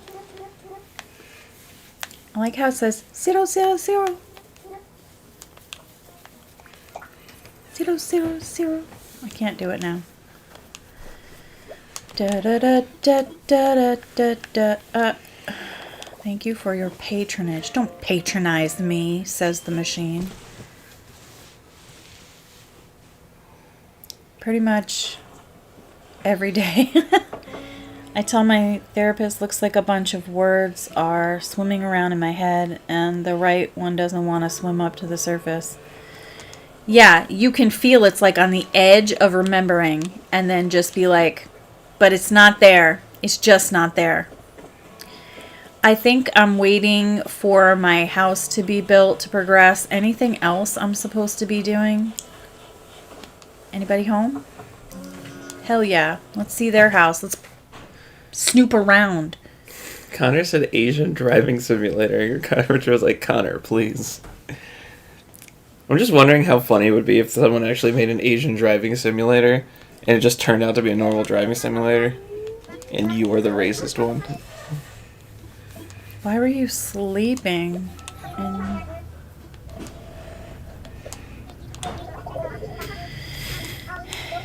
I like how it says 000. 000. 000. I can't do it now. Da da da da da da da da. Thank you for your patronage. Don't patronize me, says the machine. Pretty much every day. I tell my therapist looks like a bunch of words are swimming around in my head and the right one doesn't want to swim up to the surface. Yeah, you can feel it's like on the edge of remembering and then just be like, but it's not there. It's just not there. I think I'm waiting for my house to be built to progress. Anything else I'm supposed to be doing? Anybody home? Hell yeah. Let's see their house. Let's snoop around. Connor said Asian driving simulator. Connor was like, Connor, please. I'm just wondering how funny it would be if someone actually made an Asian driving simulator and it just turned out to be a normal driving simulator and you were the racist one. Why were you sleeping?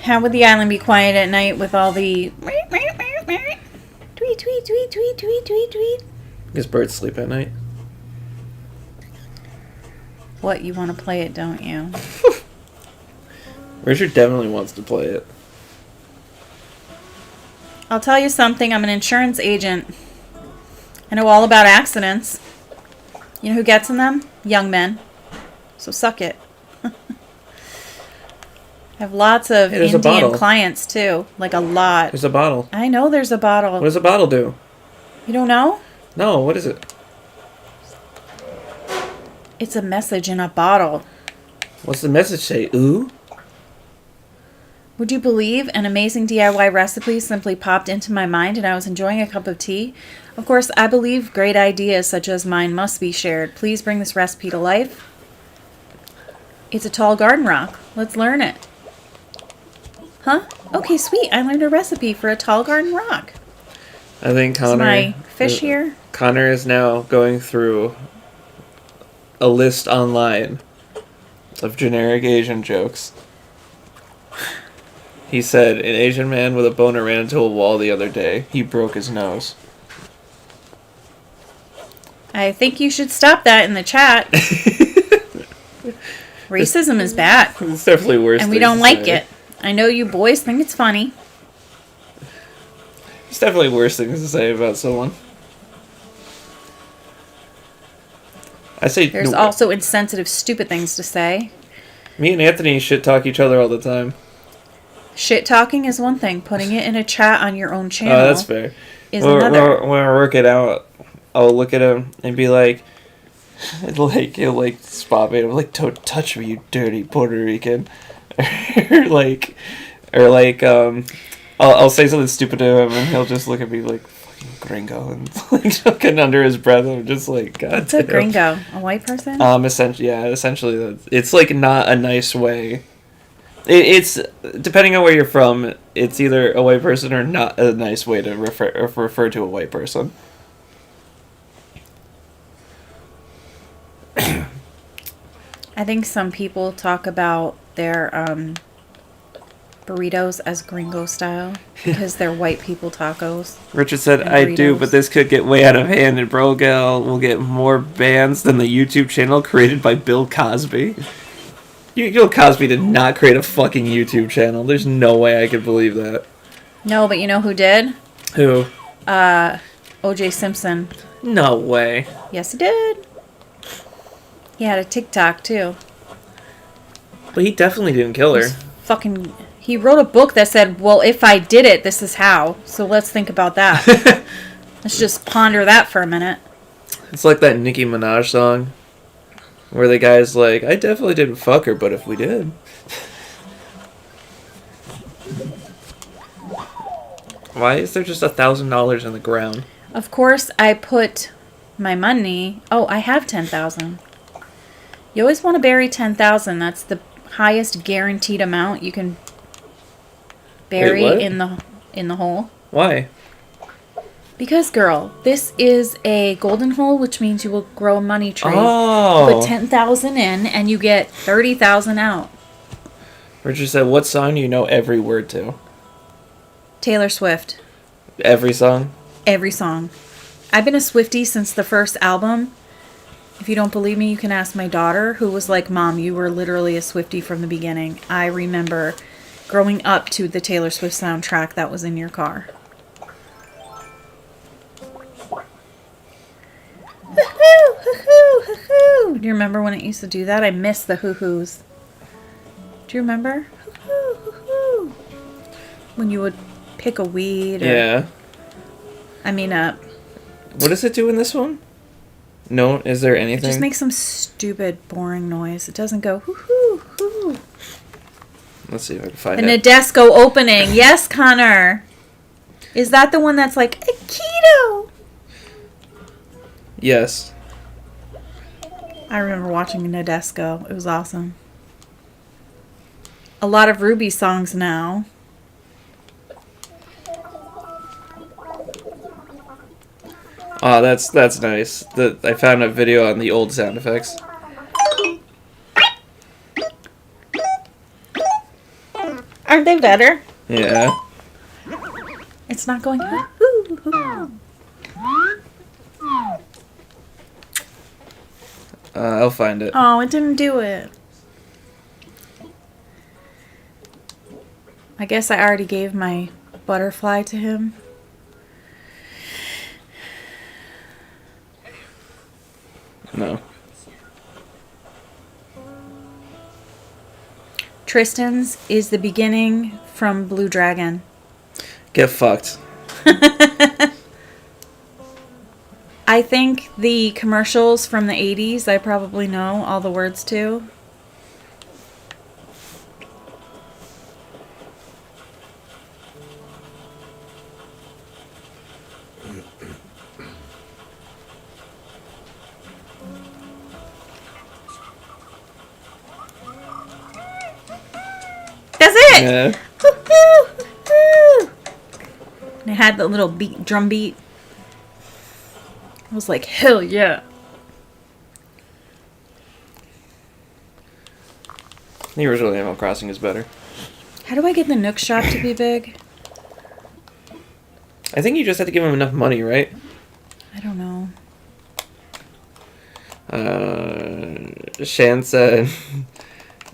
How would the island be quiet at night with all the tweet, tweet, tweet, tweet, tweet, tweet, tweet? Because birds sleep at night. What, you want to play it, don't you? Richard definitely wants to play it. I'll tell you something. I'm an insurance agent. I know all about accidents. You know who gets in them? Young men. So suck it. I have lots of Hey, there's a Indian bottle. clients too. Like a lot. There's a bottle. I know there's a bottle. What does a bottle do? You don't know? No, what is it? It's a message in a bottle. What's the message say? Ooh? Would you believe an amazing DIY recipe simply popped into my mind and I was enjoying a cup of tea? Of course, I believe great ideas such as mine must be shared. Please bring this recipe to life. It's a tall garden rock. Let's learn it. Huh? Okay, sweet. I learned a recipe for a tall garden rock. I think Is Connor... my fish here? Connor is now going through a list online of generic Asian jokes. He said, an Asian man with a boner ran into a wall the other day. He broke his nose. I think you should stop that in the chat. Racism is bad. It's definitely worse. And we don't like it. I know you boys think it's funny. It's definitely worse things to say about someone. I say There's also insensitive, stupid things to say. me and Anthony shit talk each other all the time. Shit talking is one thing. Putting it in a chat on your own channel Oh, that's fair. is another. When I work it out, I'll look at him and be like, he'll spot me. I'm like, don't touch me, you dirty Puerto Rican. I'll say something stupid to him and he'll just look at me like, fucking gringo, and like looking under his breath. I'm just like, God What's a damn. gringo? A white person? Essentially, it's like not a nice way. It's depending on where you're from. It's either a white person or not a nice way to refer to a white person. I think some people talk about their burritos as gringo style because they're white people tacos. Richard said, And I do, burritos. but this could get way out of hand, and Brogal will get more bans than the YouTube channel created by Bill Cosby. Bill Cosby did not create a fucking YouTube channel. There's no way I could believe that. No, but you know who did? Who? O.J. Simpson. No way. Yes, he did. He had a TikTok too. But he definitely didn't kill her. He wrote a book that said, well, if I did it, this is how. So let's think about that. Let's just ponder that for a minute. It's like that Nicki Minaj song where the guy's like, I definitely didn't fuck her, but if we did. Why is there just $1,000 in the ground? Of course, I put my money... Oh, I have 10,000. You always want to bury 10,000. That's the highest guaranteed amount you can bury what? in the hole. Why? Because, girl, this is a golden hole, which means you will grow a money tree. Oh. Put 10,000 in, and you get 30,000 out. Richard said, what song do you know every word to? Taylor Swift. Every song? Every song. I've been a Swiftie since the first album. If you don't believe me, you can ask my daughter, who was like, Mom, you were literally a Swiftie from the beginning. I remember growing up to the Taylor Swift soundtrack that was in your car. Hoo-hoo, hoo-hoo, hoo-hoo. Do you remember when it used to do that? I miss the hoo-hoos. Do you remember? Hoo-hoo, hoo-hoo. When you would pick a weed or... Yeah. What does it do in this one? No, is there It anything? just makes some stupid, boring noise. It doesn't go hoo-hoo, hoo. Let's see if I can find The it. Nadesco opening. Yes, Connor. Is that the one that's like, Aikido? Yes. I remember watching Nadesco. It was awesome. A lot of Ruby songs now. Oh, that's nice. I found a video on the old sound effects. Aren't they better? Yeah. It's not going hoo, hoo. I'll find it. Oh, it didn't do it. I guess I already gave my butterfly to him. Tristan's is the beginning from Blue Dragon. Get fucked. I think the commercials from the 80s, I probably know all the words to. That's it! Yeah. Woo-hoo, woo-hoo. And it had the little beat, drum beat. I was like, hell yeah. The original Animal Crossing is better. How do I get the Nook shop to be big? I think you just have to give him enough money, right? I don't know. Shan said,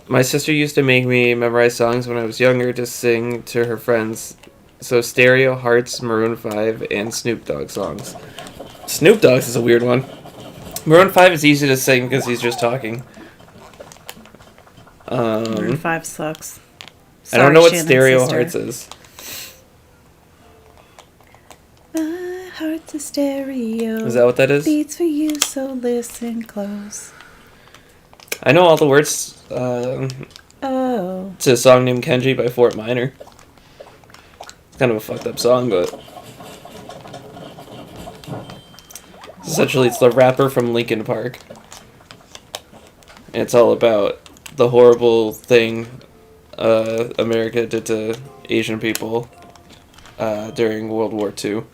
my sister used to make me memorize songs when I was younger to sing to her friends. So Stereo, Hearts, Maroon 5, and Snoop Dogg songs. Snoop Dogg's is a weird one. Maroon 5 is easy to sing because he's just talking. Maroon 5 sucks. I don't know what Shannon's Stereo sister. Hearts is. My heart's a stereo. Is that what that is? Beats for you, so listen close. I know all the words Oh. to a song named Kenji by Fort Minor. It's kind of a fucked up song, but essentially it's the rapper from Linkin Park. And it's all about the horrible thing America did to Asian people during World War II.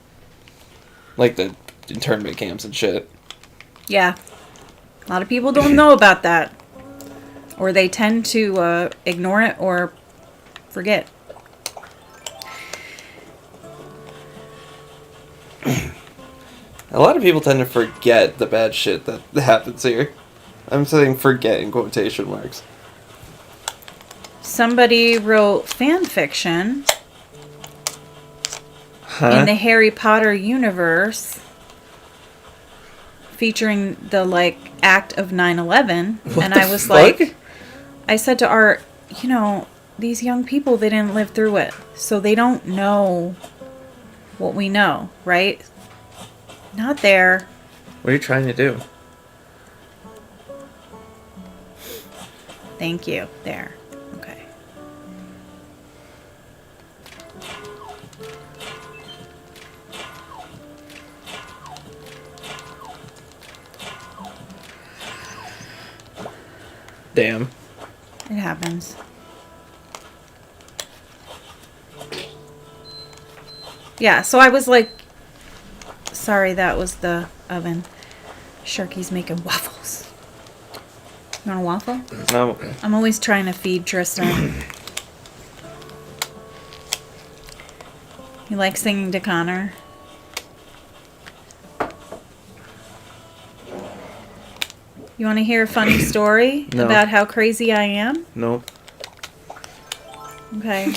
Like the internment camps and shit. Yeah. A lot of people don't know about that. Or they tend to ignore it or forget. A lot of people tend to forget the bad shit that happens here. I'm saying forget in quotation marks. Somebody wrote fan fiction Huh? in the Harry Potter universe featuring the like act of 9/11, and I was like, I said to Art, you know, these young people, they didn't live through it, so they don't know what we know, right? Not there. What are you trying to do? Thank you. There. Okay. Damn. It happens. Yeah, so I was like, sorry, that was the oven. Sharky's making waffles. You want a waffle? No. I'm always trying to feed Tristan. You like singing to Connor? You want to hear a funny story No. about how crazy I am? Nope. Okay.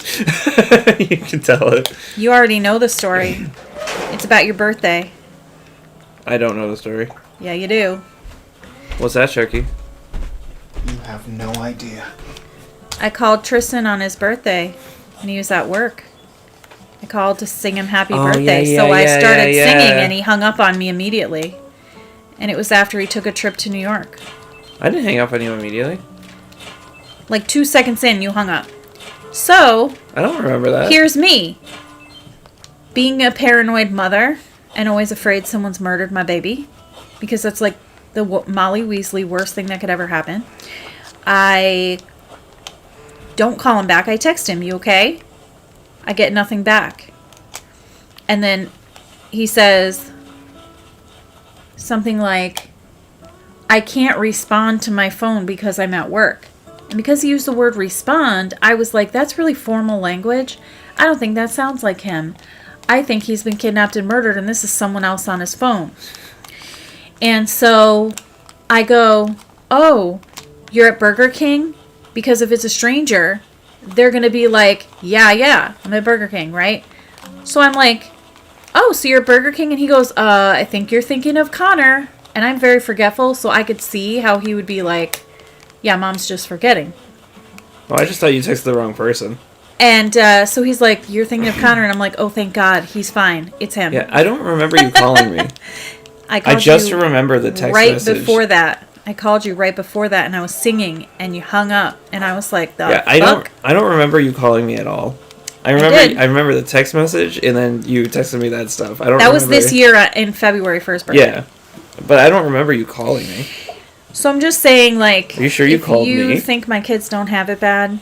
You can tell it. You already know the story. It's about your birthday. I don't know the story. Yeah, you do. What's that, Sharky? You have no idea. I called Tristan on his birthday, and he was at work. I called to sing him happy Oh, birthday, yeah, so yeah, I yeah, started yeah, singing, yeah. and he hung up on me immediately. And it was after he took a trip to New York. I didn't hang up on you immediately. Like 2 seconds in, you hung up. So, I don't remember that. here's me. Being a paranoid mother, and always afraid someone's murdered my baby. Because that's like the Molly Weasley worst thing that could ever happen. I don't call him back. I text him, you okay? I get nothing back. And then he says something like, I can't respond to my phone because I'm at work. And because he used the word respond, I was like, that's really formal language. I don't think that sounds like him. I think he's been kidnapped and murdered, and this is someone else on his phone. And so I go, oh, you're at Burger King? Because if it's a stranger, they're going to be like, yeah, I'm at Burger King, right? So I'm like, oh, so you're at Burger King? And he goes, I think you're thinking of Connor. And I'm very forgetful, so I could see how he would be like, yeah, Mom's just forgetting. Oh, I just thought you texted the wrong person. And so he's like, "You're thinking of Connor," and I'm like, "Oh, thank God, he's fine. It's him." Yeah, I don't remember you calling me. I I just you remember the text right message. before that. I called you right before that, and I was singing, and you hung up, and I was like, "The Yeah, fuck?" I don't remember you calling me at all. I did. remember the text message, and then you texted me that stuff. I don't. That was remember. this year in February 1st birthday. Yeah, but I don't remember you calling me. So I'm just saying, like, Are you sure you if called you me? think my kids don't have it bad,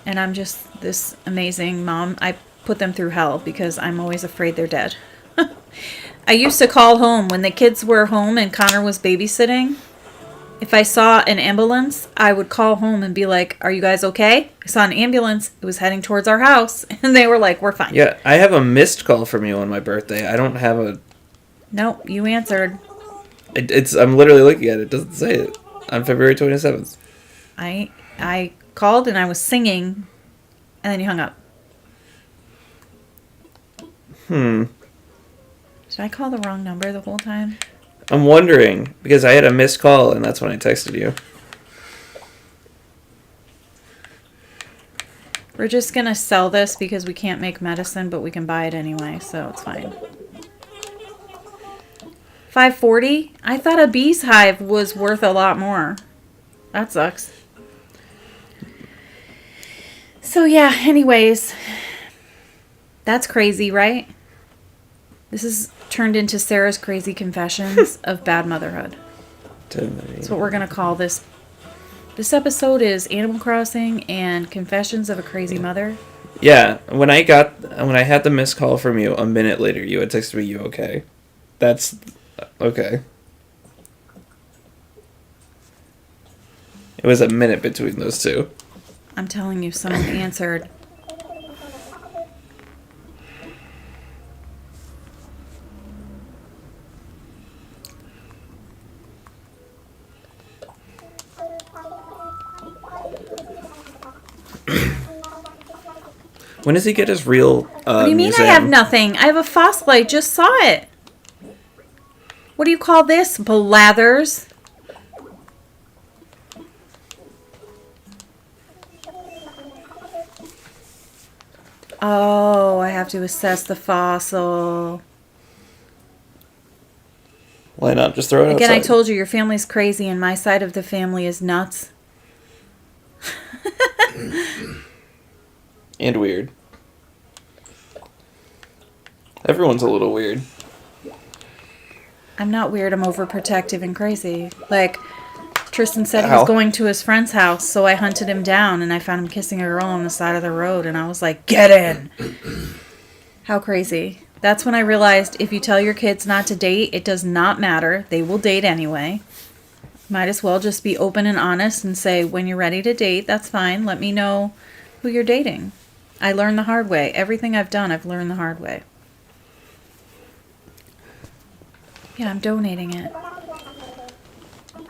and I'm just this amazing mom, I put them through hell because I'm always afraid they're dead. I used to call home when the kids were home and Connor was babysitting. If I saw an ambulance, I would call home and be like, "Are you guys okay? I saw an ambulance. It was heading towards our house." And they were like, "We're fine." Yeah, I have a missed call from you on my birthday. I don't have a. Nope, you answered. It's. I'm literally looking at it. It doesn't say it. On February 27th. I called and I was singing, and then you hung up. Did I call the wrong number the whole time? I'm wondering because I had a missed call and that's when I texted you. We're just gonna sell this because we can't make medicine, but we can buy it anyway, so it's fine. $5.40? I thought a bee's hive was worth a lot more. That sucks. So yeah, anyways. That's crazy, right? This is turned into Sarah's crazy confessions of bad motherhood. That's what we're gonna call this. This episode is Animal Crossing and Confessions of a Crazy Mother. Yeah, when I had the missed call from you, a minute later you had texted me, "You okay?" That's okay. It was a minute between those two. I'm telling you, someone answered. When does he get his real What do you mean museum? I have nothing? I have a fossil. I just saw it. What do you call this? Blathers? Oh, I have to assess the fossil. Why not just throw it Again, I outside? told you your family's crazy and my side of the family is nuts. And weird. Everyone's a little weird. I'm not weird. I'm overprotective and crazy. Like, Tristan said he Ow. was going to his friend's house, so I hunted him down and I found him kissing a girl on the side of the road, and I was like, "Get in!" How crazy. That's when I realized if you tell your kids not to date, it does not matter. They will date anyway. Might as well just be open and honest and say, when you're ready to date, that's fine. Let me know who you're dating. I learned the hard way. Everything I've done, I've learned the hard way. Yeah, I'm donating it.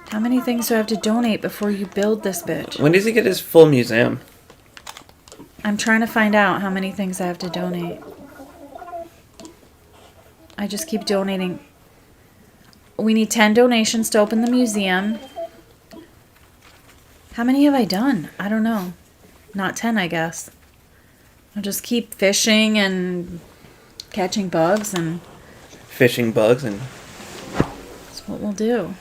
How many things do I have to donate before you build this bitch? When does he get his full museum? I'm trying to find out how many things I have to donate. I just keep donating. We need 10 donations to open the museum. How many have I done? I don't know. Not 10, I guess. I'll just keep fishing and catching bugs, and Fishing bugs and... that's what we'll do.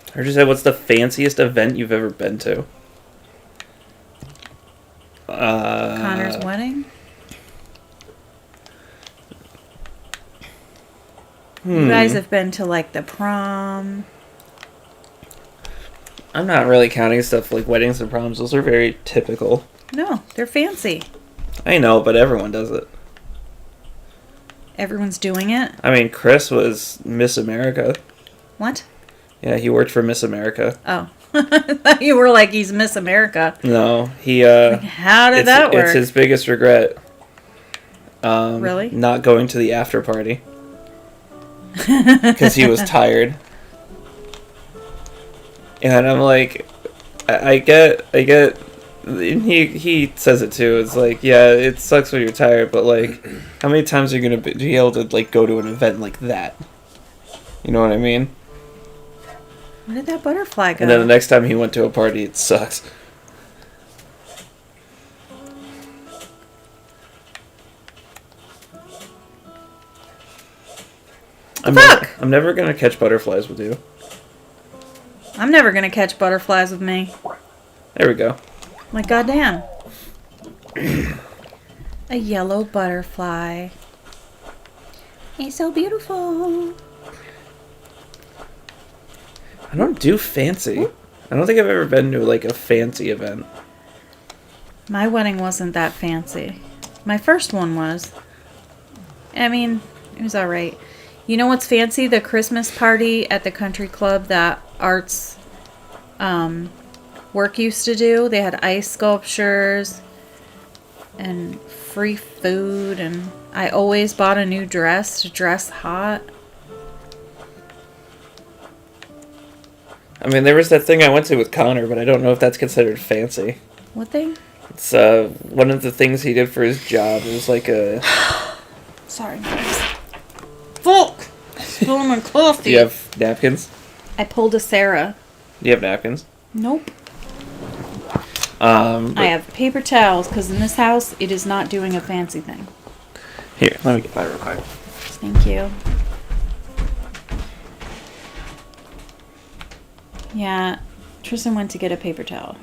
I heard you say, what's the fanciest event you've ever been to? Connor's wedding? You guys have been to, like, the prom. I'm not really counting stuff like weddings and proms. Those are very typical. No, they're fancy. I know, but everyone does it. Everyone's doing it. I mean, Chris was Miss America. What? Yeah, he worked for Miss America. Oh. You were like, he's Miss America. No, he, How did that work? It's his biggest regret. Really? Not going to the after party. Because he was tired. And I'm like, I get, and he says it too. It's like, yeah, it sucks when you're tired, but like, how many times are you gonna be able to like go to an event like that? You know what I mean? Where did that butterfly go? And then the next time he went to a party, it sucks. I'm never gonna catch butterflies with you. I'm never gonna catch butterflies with me. There we go. Like, goddamn. A yellow butterfly. It's so beautiful. I don't do fancy. I don't think I've ever been to like a fancy event. My wedding wasn't that fancy. My first one was. I mean, it was alright. You know what's fancy? The Christmas party at the country club that Art's work used to do. They had ice sculptures and free food, and I always bought a new dress to dress hot. I mean, there was that thing I went to with Connor, but I don't know if that's considered fancy. What thing? It's one of the things he did for his job. It was like a... Sorry, guys. Fuck! Spilling my coffee. Do you have napkins? I pulled a Sarah. Do you have napkins? Nope. But I have paper towels, because in this house, it is not doing a fancy thing. here, let me get that real quick. Thank you. Yeah, Tristan went to get a paper towel.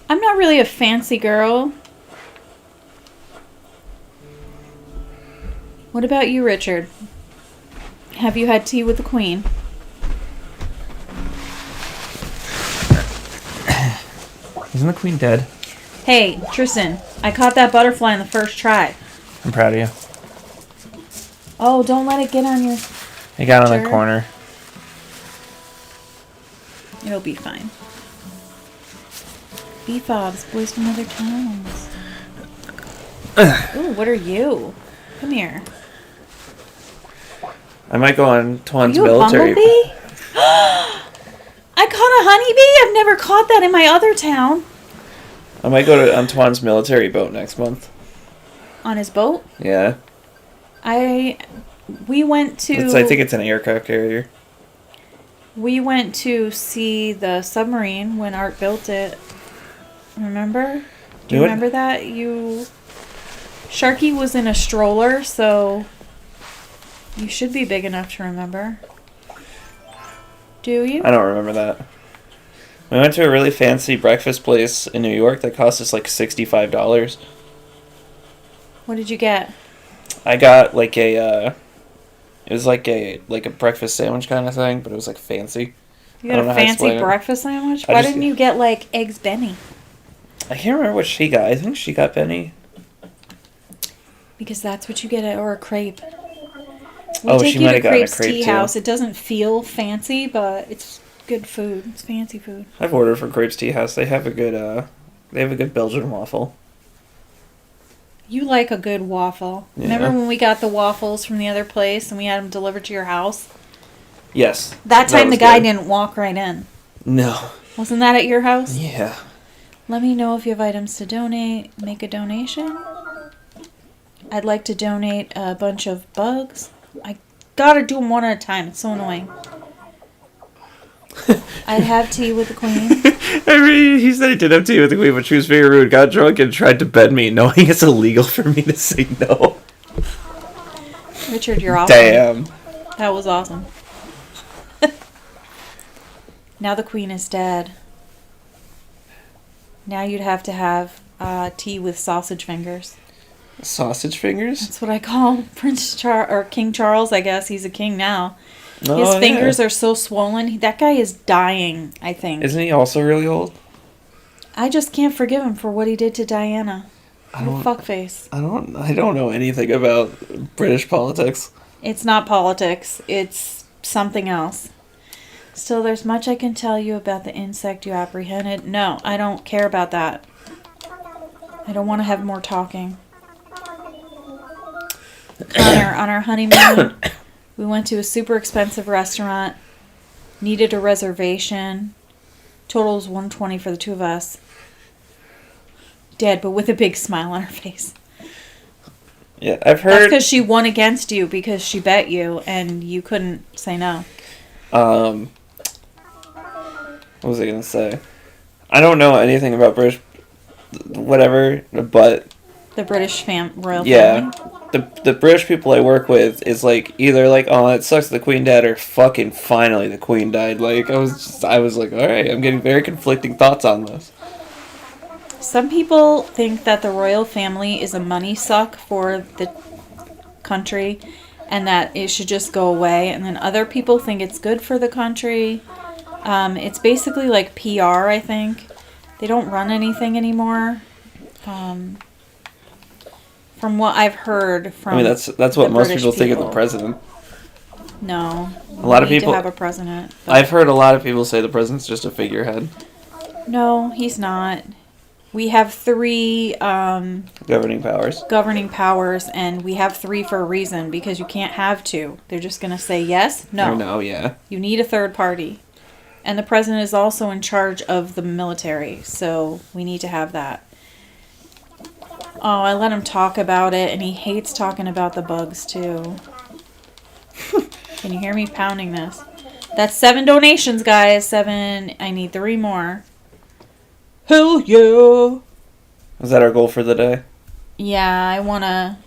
I'm not really a fancy girl. What about you, Richard? Have you had tea with the Queen? Isn't the queen dead? Hey, Tristan, I caught that butterfly in the first try. I'm proud of you. Oh, don't let it get on your... I got on the Sure. corner. It'll be fine. B-Fobs, boys from other towns. Ooh, what are you? Come here. I might go on Are Twan's you a military. bumblebee? I caught a honeybee? I've never caught that in my other town. I might go to Antoine's military boat next month. On his boat? Yeah. We went to... I think it's an aircraft carrier. We went to see the submarine when Art built it. Remember? Do you We went- remember that? Sharky was in a stroller, so you should be big enough to remember. Do you? I don't remember that. We went to a really fancy breakfast place in New York that cost us like $65. What did you get? I got like a it was like a breakfast sandwich kind of thing, but it was like fancy. You I got don't know a how to fancy explain it. breakfast sandwich? I Why just- didn't you get like eggs Benny? I can't remember what she got. I think she got Benny. Because that's what you get, or a crepe. We Oh, take she you might to have gotten a Crepe's crepe, Tea too. House. It doesn't feel fancy, but it's good food. It's fancy food. I've ordered from Crepes Tea House. They have a good Belgian waffle. You like a good waffle. Yeah. Remember when we got the waffles from the other place and we had them delivered to your house? Yes. That time was the guy good. didn't walk right in. No. Wasn't that at your house? Yeah. Let me know if you have items to donate. Make a donation. I'd like to donate a bunch of bugs. I gotta do them one at a time. It's so annoying. I'd have tea with the Queen. He said he did have tea with the queen, but she was very rude, got drunk, and tried to bed me, knowing it's illegal for me to say no. Richard, you're awesome. Damn. That was awesome. Now the Queen is dead. Now you'd have to have tea with sausage fingers. Sausage fingers? That's what I call or King Charles. I guess he's a king now. Oh, His yeah. fingers are so swollen. That guy is dying. I think. Isn't he also really old? I just can't forgive him for what he did to Diana. I What a don't- fuckface. I don't know anything about British politics. It's not politics. It's something else. Still, there's much I can tell you about the insect you apprehended. No, I don't care about that. I don't want to have more talking. On our honeymoon, we went to a super expensive restaurant. Needed a reservation. Total was $120 for the two of us. Dead, but with a big smile on her face. Yeah, I've That's heard. because she won against you because she bet you and you couldn't say no. What was I gonna say? I don't know anything about British, whatever, but The British royal yeah, family. the British people I work with is like either like, oh, it sucks the Queen died, or fucking finally the Queen died. Like I was like, all right, I'm getting very conflicting thoughts on this. Some people think that the royal family is a money suck for the country and that it should just go away. And then other people think it's good for the country. It's basically like PR, I think. They don't run anything anymore. From what I've heard from I mean, that's what the most British people think of the people. president. No. A lot of We need people- to have a president. but- I've heard a lot of people say the president's just a figurehead, No, he's not. We have 3 governing powers. governing powers, and we have 3 for a reason, because you can't have 2. They're just going to say yes, no. Or no, yeah. You need a third party. And the president is also in charge of the military, so we need to have that. Oh, I let him talk about it, and he hates talking about the bugs, too. Can you hear me pounding this? That's 7 donations, guys. 7. I need 3 more. Hell yeah! Is that our goal for the day? Yeah, I want to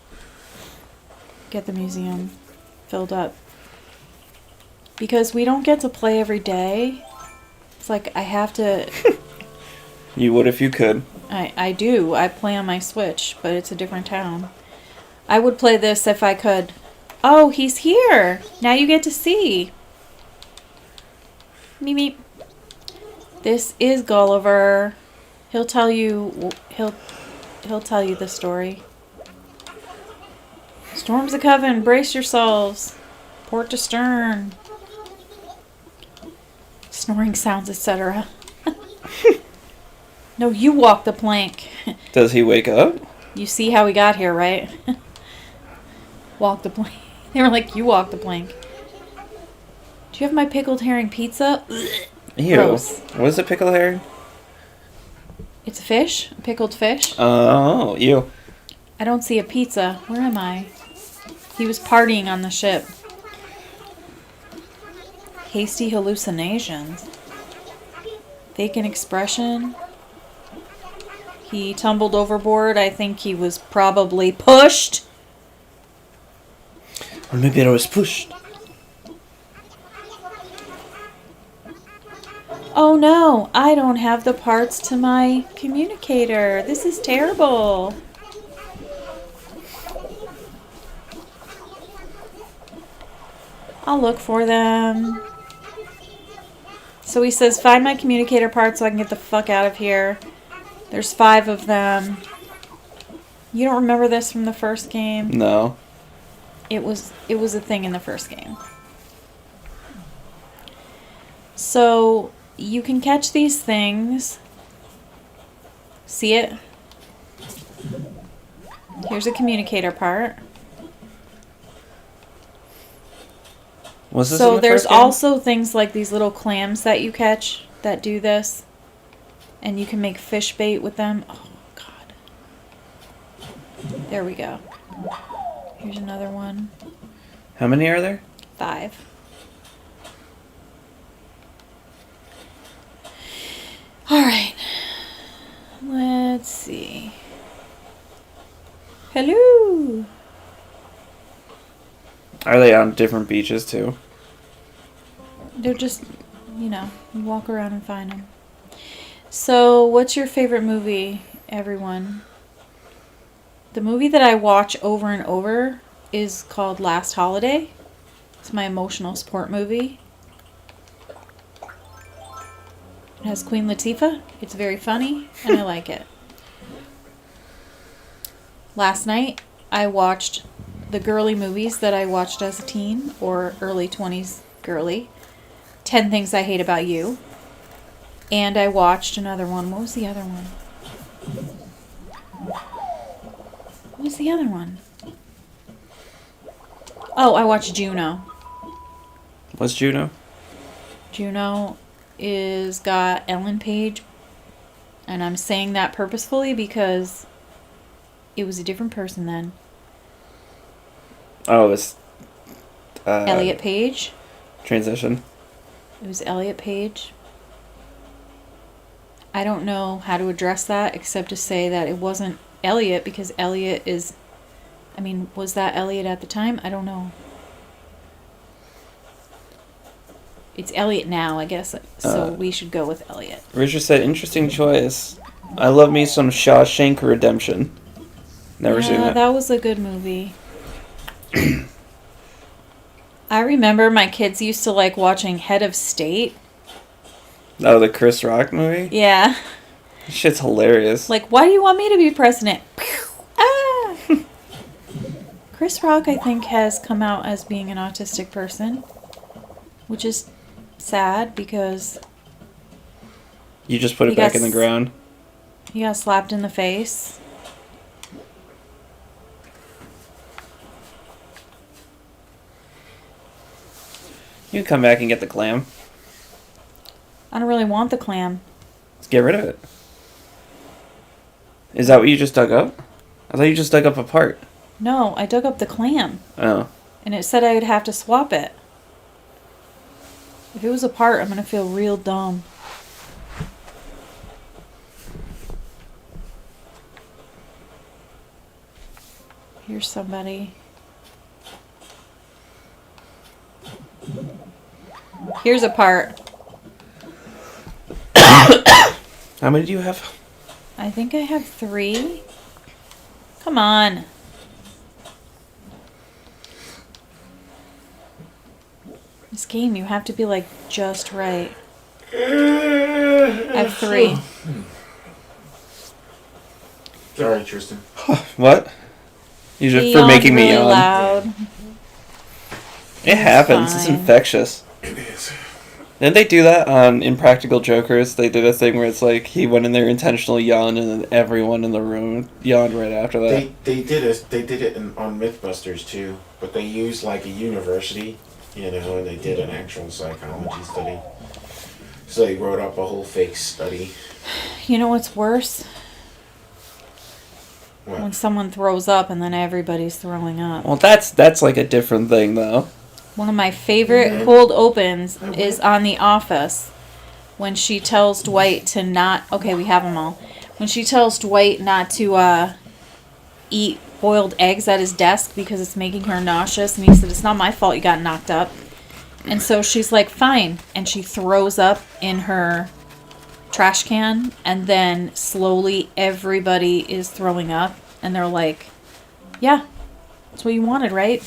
get the museum filled up. Because we don't get to play every day. It's like I have to... You would if you could. I do. I play on my Switch, but it's a different town. I would play this if I could. Oh, he's here! Now you get to see. Meep meep. This is Gulliver. He'll tell you... He'll tell you the story. Storms a coven, brace yourselves. Port to stern. Snoring sounds, etc. No, you walk the plank. Does he wake up? You see how we got here, right? Walk the plank. They were like, you walk the plank. Do you have my pickled herring pizza? Ew. Gross. What is a pickled herring? It's a fish? A pickled fish? Oh, ew. I don't see a pizza. Where am I? He was partying on the ship. Hasty hallucinations. Vacant expression. He tumbled overboard. I think he was probably pushed. Or maybe I was pushed. Oh no, I don't have the parts to my communicator. This is terrible. I'll look for them. So he says, find my communicator parts so I can get the fuck out of here. There's 5 of them. You don't remember this from the first game? No. It was a thing in the first game. So you can catch these things. See it? Here's a communicator part. Was this in So the there's first game? also things like these little clams that you catch that do this. And you can make fish bait with them. Oh, God. There we go. Here's another one. How many are there? 5. Alright. Let's see. Hello! Are they on different beaches too? They're just, you walk around and find them. So, what's your favorite movie, everyone? The movie that I watch over and over is called Last Holiday. It's my emotional sport movie. It has Queen Latifah. It's very funny, and I like it. Last night, I watched the girly movies that I watched as a teen, or early 20s girly. 10 Things I Hate About You. And I watched another one. What was the other one? What was the other one? Oh, I watched Juno. What's Juno? Juno is got Ellen Page. And I'm saying that purposefully because it was a different person then. Oh, it's Elliot Page. transition. It was Elliot Page. I don't know how to address that except to say that it wasn't Elliot because Elliot is. I mean, was that Elliot at the time? I don't know. It's Elliot now, I guess. So we should go with Elliot. Richard said, interesting choice. I love me some Shawshank Redemption. Never seen Yeah, that. was a good movie. I remember my kids used to like watching Head of State. Oh, the Chris Rock movie? Yeah. Shit's hilarious. Like, why do you want me to be president? Ah! Chris Rock, I think, has come out as being an autistic person, which is sad because You just put He it back got in the ground. he got slapped in the face. You can come back and get the clam. I don't really want the clam. Let's get rid of it. Is that what you just dug up? I thought you just dug up a part. No, I dug up the clam, Oh. and it said I would have to swap it. If it was a part, I'm gonna feel real dumb. Here's somebody. Here's a part. How many do you have? I think I have 3. Come on. This game, you have to be like just right. I have 3. Sorry, Tristan. What? You just He for yawned making me really yawn. loud. It happens. It's fine. infectious. It is. Didn't they do that on Impractical Jokers? They did a thing where it's like he went in there intentionally yawned, and then everyone in the room yawned right after that. They did it on MythBusters too, but they used like a university, and they did an actual psychology study. So they wrote up a whole fake study. You know what's worse? When What? someone throws up and then everybody's throwing up. Well, that's like a different thing, though. One of my favorite cold opens is on The Office when she tells Dwight to not. Okay, we have them all. When she tells Dwight not to eat boiled eggs at his desk because it's making her nauseous, and he said, "It's not my fault you got knocked up." And so she's like, "Fine," and she throws up in her trash can, and then slowly everybody is throwing up, and they're like, "Yeah, that's what you wanted, right?"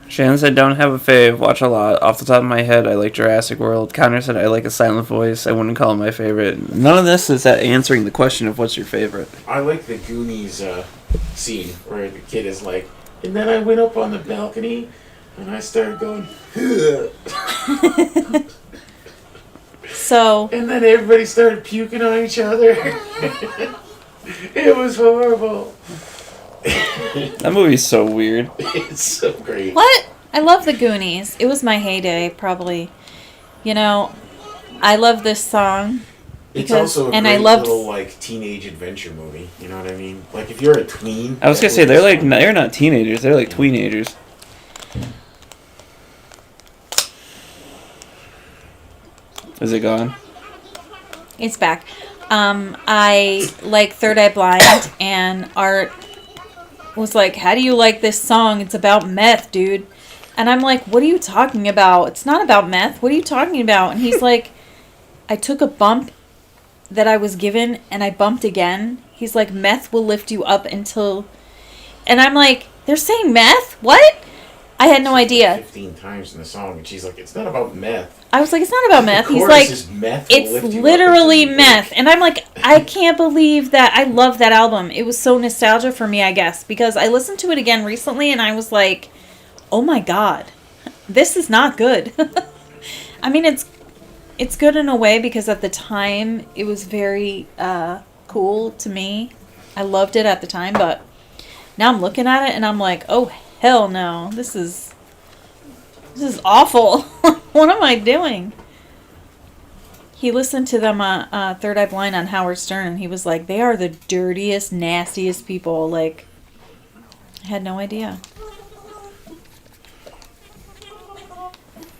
Shannon said, don't have a fave, watch a lot. Off the top of my head, I like Jurassic World. Connor said, I like A Silent Voice. I wouldn't call it my favorite. None of this is answering the question of what's your favorite. I like the Goonies scene where the kid is like, and then I went up on the balcony and I started going, So and then everybody started puking on each other. It was horrible. That movie's so weird. It's so great. what? I love the Goonies. It was my heyday, probably. You know, I love this song. It's Because- also a and great I loved- little like teenage adventure movie. You know what I mean? Like if you're a tween. I was that gonna say, movie's fun. they're not teenagers, they're like tweenagers. Is it gone? It's back. I like Third Eye Blind, and Art was like, "How do you like this song? It's about meth, dude." And I'm like, "What are you talking about? It's not about meth. What are you talking about?" And he's like, "I took a bump that I was given, and I bumped again." He's like, "Meth will lift you up until," and I'm like, "They're saying meth? What?" I had no idea. 15 times in the song, and she's like, "It's not about meth." I was like, "It's not about meth." The He's chorus like, is meth will "It's lift you up literally until you meth." break. And I'm like, I can't believe that. I love that album. It was so nostalgia for me, I guess, because I listened to it again recently and I was like, oh my god, this is not good. I mean, it's good in a way because at the time it was very cool to me. I loved it at the time, but now I'm looking at it and I'm like, oh hell no, this is awful. What am I doing? He listened to them Third Eye Blind on Howard Stern, and he was like, they are the dirtiest, nastiest people. Like, I had no idea.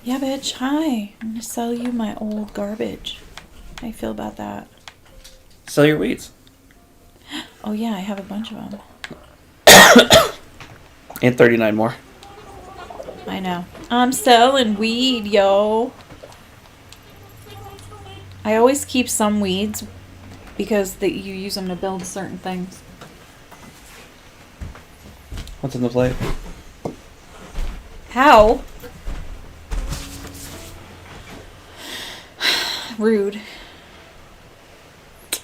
Yeah, bitch, hi. I'm gonna sell you my old garbage. How you feel about that? Sell your weeds. Oh yeah, I have a bunch of them. And 39 more. I know. I'm selling weed, yo. I always keep some weeds because you use them to build certain things. What's in the plate? How? Rude.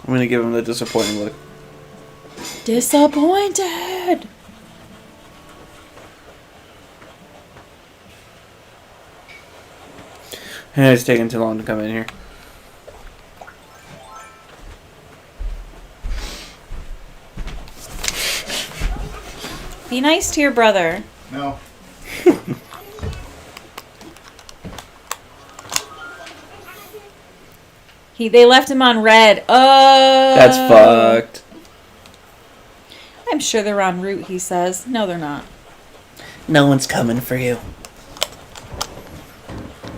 I'm gonna give him the disappointing look. Disappointed. It's taking too long to come in here. Be nice to your brother. No. They left him on red. Oh. That's fucked. I'm sure they're en route, he says. No, they're not. No one's coming for you.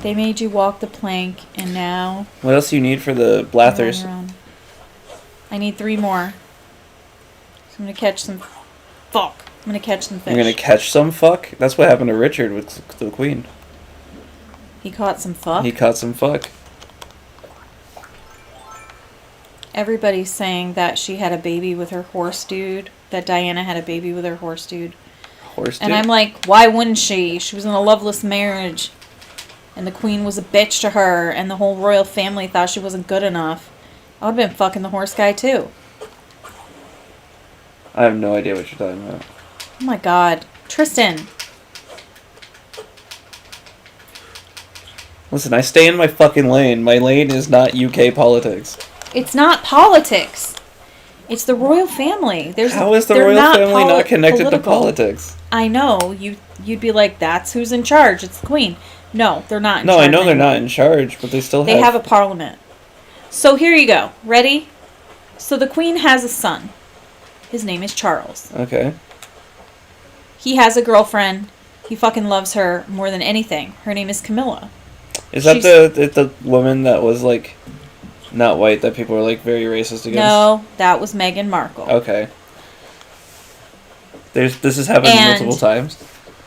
They made you walk the plank, and now... What else do you need for the you're on Blathers? your own. I need 3 more. So I'm going to catch some... Fuck. I'm going to catch some fish. You're gonna catch some fuck? That's what happened to Richard with the Queen. He caught some fuck? He caught some fuck. Everybody's saying that she had a baby with her horse dude. That Diana had a baby with her horse dude. Horse And dick? I'm like, why wouldn't she? She was in a loveless marriage. And the queen was a bitch to her. And the whole royal family thought she wasn't good enough. I would have been fucking the horse guy too. I have no idea what you're talking about. Oh my god. Tristan. Listen, I stay in my fucking lane. My lane is not UK politics. It's not politics. It's the royal family. How is the they're royal family not connected to political. politics? I know. You'd be like, that's who's in charge. It's the queen. No, they're not in No, charge. I know they're anymore. not in charge, but they still They have a parliament. So here you go. Ready? So the queen has a son. His name is Charles. Okay. He has a girlfriend. He fucking loves her more than anything. Her name is Camilla. Is that She's- the woman that was like not white that people were like very racist against? No, that was Meghan Markle. Okay. This has happened And- multiple times.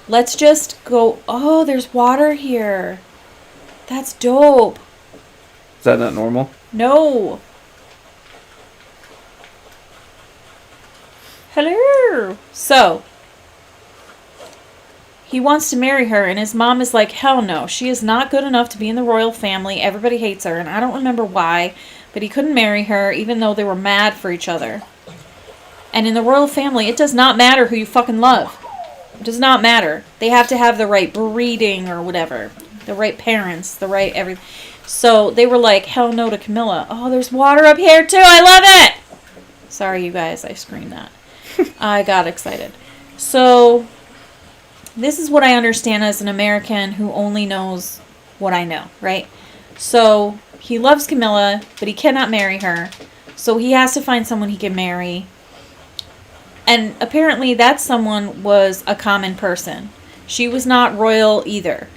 Let's just go. Oh, there's water here. That's dope. Is that not normal? No. Hello. So, he wants to marry her, and his mom is like, hell no. She is not good enough to be in the royal family. Everybody hates her, and I don't remember why, but he couldn't marry her, even though they were mad for each other. And in the royal family, it does not matter who you fucking love. It does not matter. They have to have the right breeding or whatever. The right parents, the right everything. So they were like, hell no to Camilla. Oh, there's water up here too. I love it. Sorry, you guys. I screamed that. I got excited. So this is what I understand as an American who only knows what I know, right? So he loves Camilla, but he cannot marry her. So he has to find someone he can marry. And apparently that someone was a common person. She was not royal either.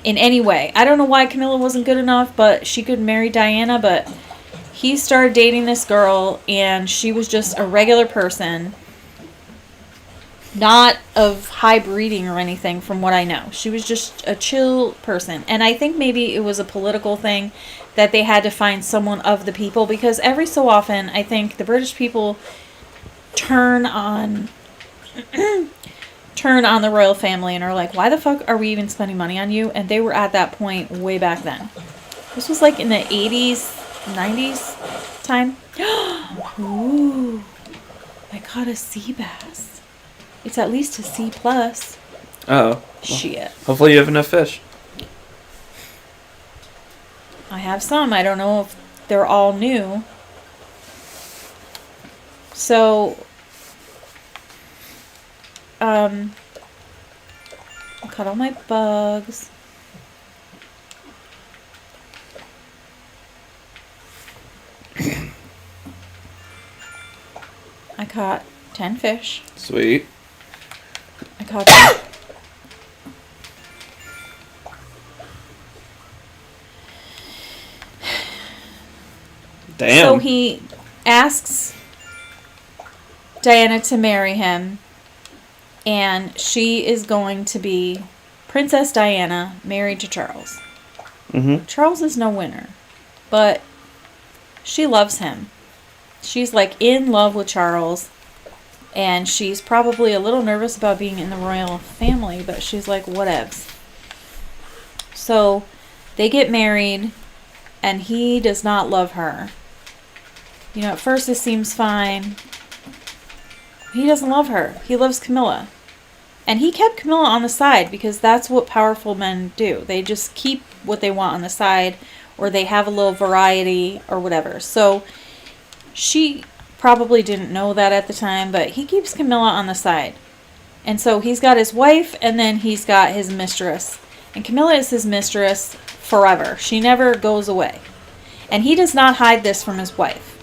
In any way. I don't know why Camilla wasn't good enough, but she could marry Diana, but he started dating this girl, and she was just a regular person. Not of high breeding or anything, from what I know. She was just a chill person. And I think maybe it was a political thing that they had to find someone of the people, because every so often, I think the British people turn on the royal family and are like, why the fuck are we even spending money on you? And they were at that point way back then. This was like in the 80s, 90s time. Ooh, I caught a sea bass. It's at least a C+. Oh. Shit. Hopefully you have enough fish. I have some. I don't know if they're all new. So, I caught all my bugs. I caught 10 fish. Sweet. I caught Damn. So he asks Diana to marry him, and she is going to be Princess Diana married to Charles. Mm-hmm. Charles is no winner, but she loves him. She's like in love with Charles, and she's probably a little nervous about being in the royal family, but she's like, whatevs. So they get married, and he does not love her. You know, at first it seems fine. He doesn't love her. He loves Camilla. And he kept Camilla on the side because that's what powerful men do. They just keep what they want on the side, or they have a little variety or whatever. So she probably didn't know that at the time, but he keeps Camilla on the side. And so he's got his wife, and then he's got his mistress. And Camilla is his mistress forever. She never goes away. And he does not hide this from his wife.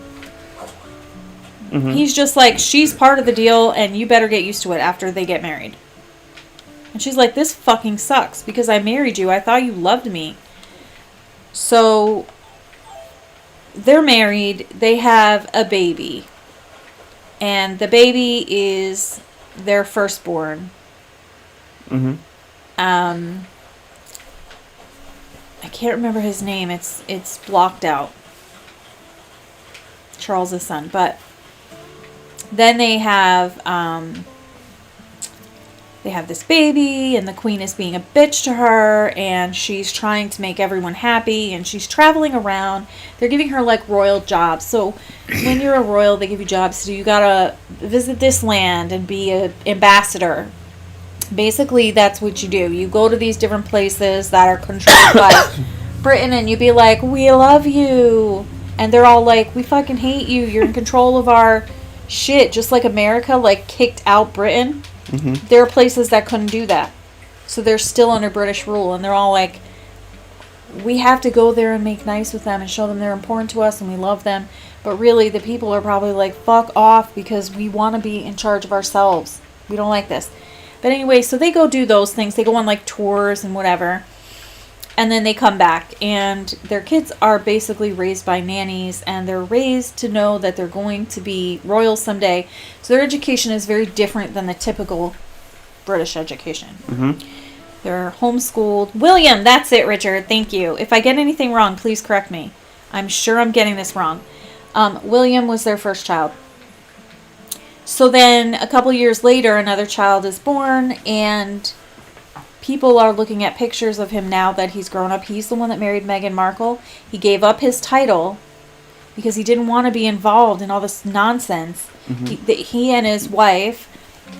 Mm-hmm. He's just like, she's part of the deal, and you better get used to it after they get married. And she's like, this fucking sucks because I married you. I thought you loved me. So they're married. They have a baby. And the baby is their firstborn. Mm-hmm. I can't remember his name. It's blocked out. Charles' son. But then they have this baby, and the queen is being a bitch to her, and she's trying to make everyone happy, and she's traveling around. They're giving her like royal jobs. So when you're a royal, they give you jobs. So you gotta visit this land and be an ambassador. Basically, that's what you do. You go to these different places that are controlled by Britain, and you be like, we love you. And they're all like, we fucking hate you. You're in control of our shit. Just like America, like, kicked out Britain. Mm-hmm. There are places that couldn't do that. So they're still under British rule. And they're all like, we have to go there and make nice with them and show them they're important to us and we love them. But really, the people are probably like, fuck off, because we want to be in charge of ourselves. We don't like this. But anyway, so they go do those things. They go on like tours and whatever. And then they come back. And their kids are basically raised by nannies. And they're raised to know that they're going to be royal someday. So their education is very different than the typical British education. Mm-hmm. They're homeschooled. William, that's it, Richard. Thank you. If I get anything wrong, please correct me. I'm sure I'm getting this wrong. William was their first child. So then a couple years later, another child is born, and people are looking at pictures of him now that he's grown up. He's the one that married Meghan Markle. He gave up his title because he didn't want to be involved in all this nonsense. Mm-hmm. He and his wife,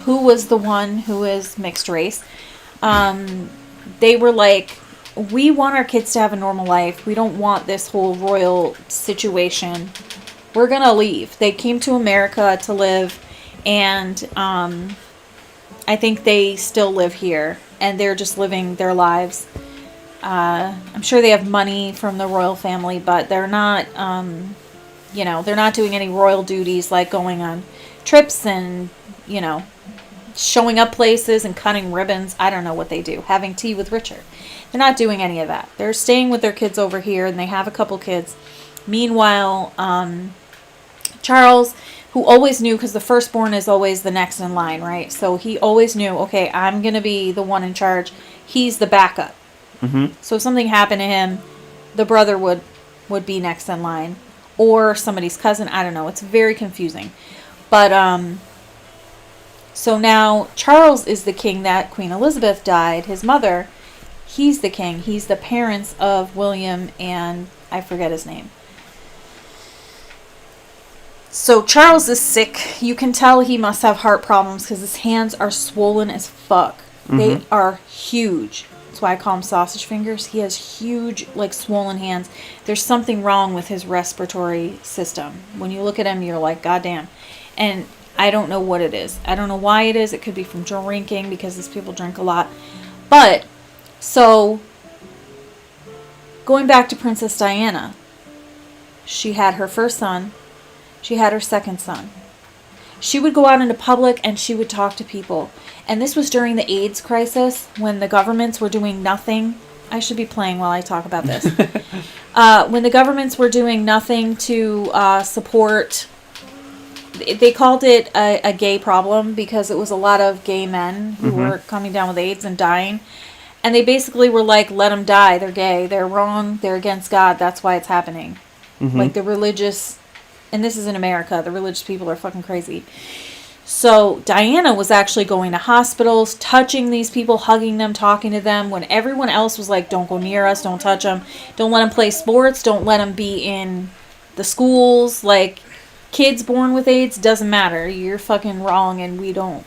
who was the one who is mixed race, they were like, we want our kids to have a normal life. We don't want this whole royal situation. We're going to leave. They came to America to live, and I think they still live here, and they're just living their lives. I'm sure they have money from the royal family, but they're not, they're not doing any royal duties like going on trips and, showing up places and cutting ribbons. I don't know what they do. Having tea with Richard. They're not doing any of that. They're staying with their kids over here, and they have a couple kids. Meanwhile, Charles, who always knew, because the firstborn is always the next in line, right? So he always knew, okay, I'm going to be the one in charge. He's the backup. Mm-hmm. So if something happened to him, the brother would be next in line. Or somebody's cousin. I don't know. It's very confusing. But, so now Charles is the king that Queen Elizabeth died, his mother. He's the king. He's the parents of William and I forget his name. So Charles is sick. You can tell he must have heart problems because his hands are swollen as fuck. Mm-hmm. They are huge. That's why I call him sausage fingers. He has huge, like, swollen hands. There's something wrong with his respiratory system. When you look at him, you're like, goddamn. And I don't know what it is. I don't know why it is. It could be from drinking because these people drink a lot. But, so, going back to Princess Diana, she had her first son. She had her second son. She would go out into public and she would talk to people. And this was during the AIDS crisis when the governments were doing nothing I should be playing while I talk about this. When the governments were doing nothing to support, they called it a gay problem because it was a lot of gay men who were coming down with AIDS and dying. And they basically were like, let them die. They're gay. They're wrong. They're against God. That's why it's happening. Like the religious, and this is in America, the religious people are fucking crazy. So Diana was actually going to hospitals, touching these people, hugging them, talking to them, when everyone else was like, don't go near us, don't touch them, don't let them play sports, don't let them be in the schools. Like, kids born with AIDS, doesn't matter. You're fucking wrong, and we don't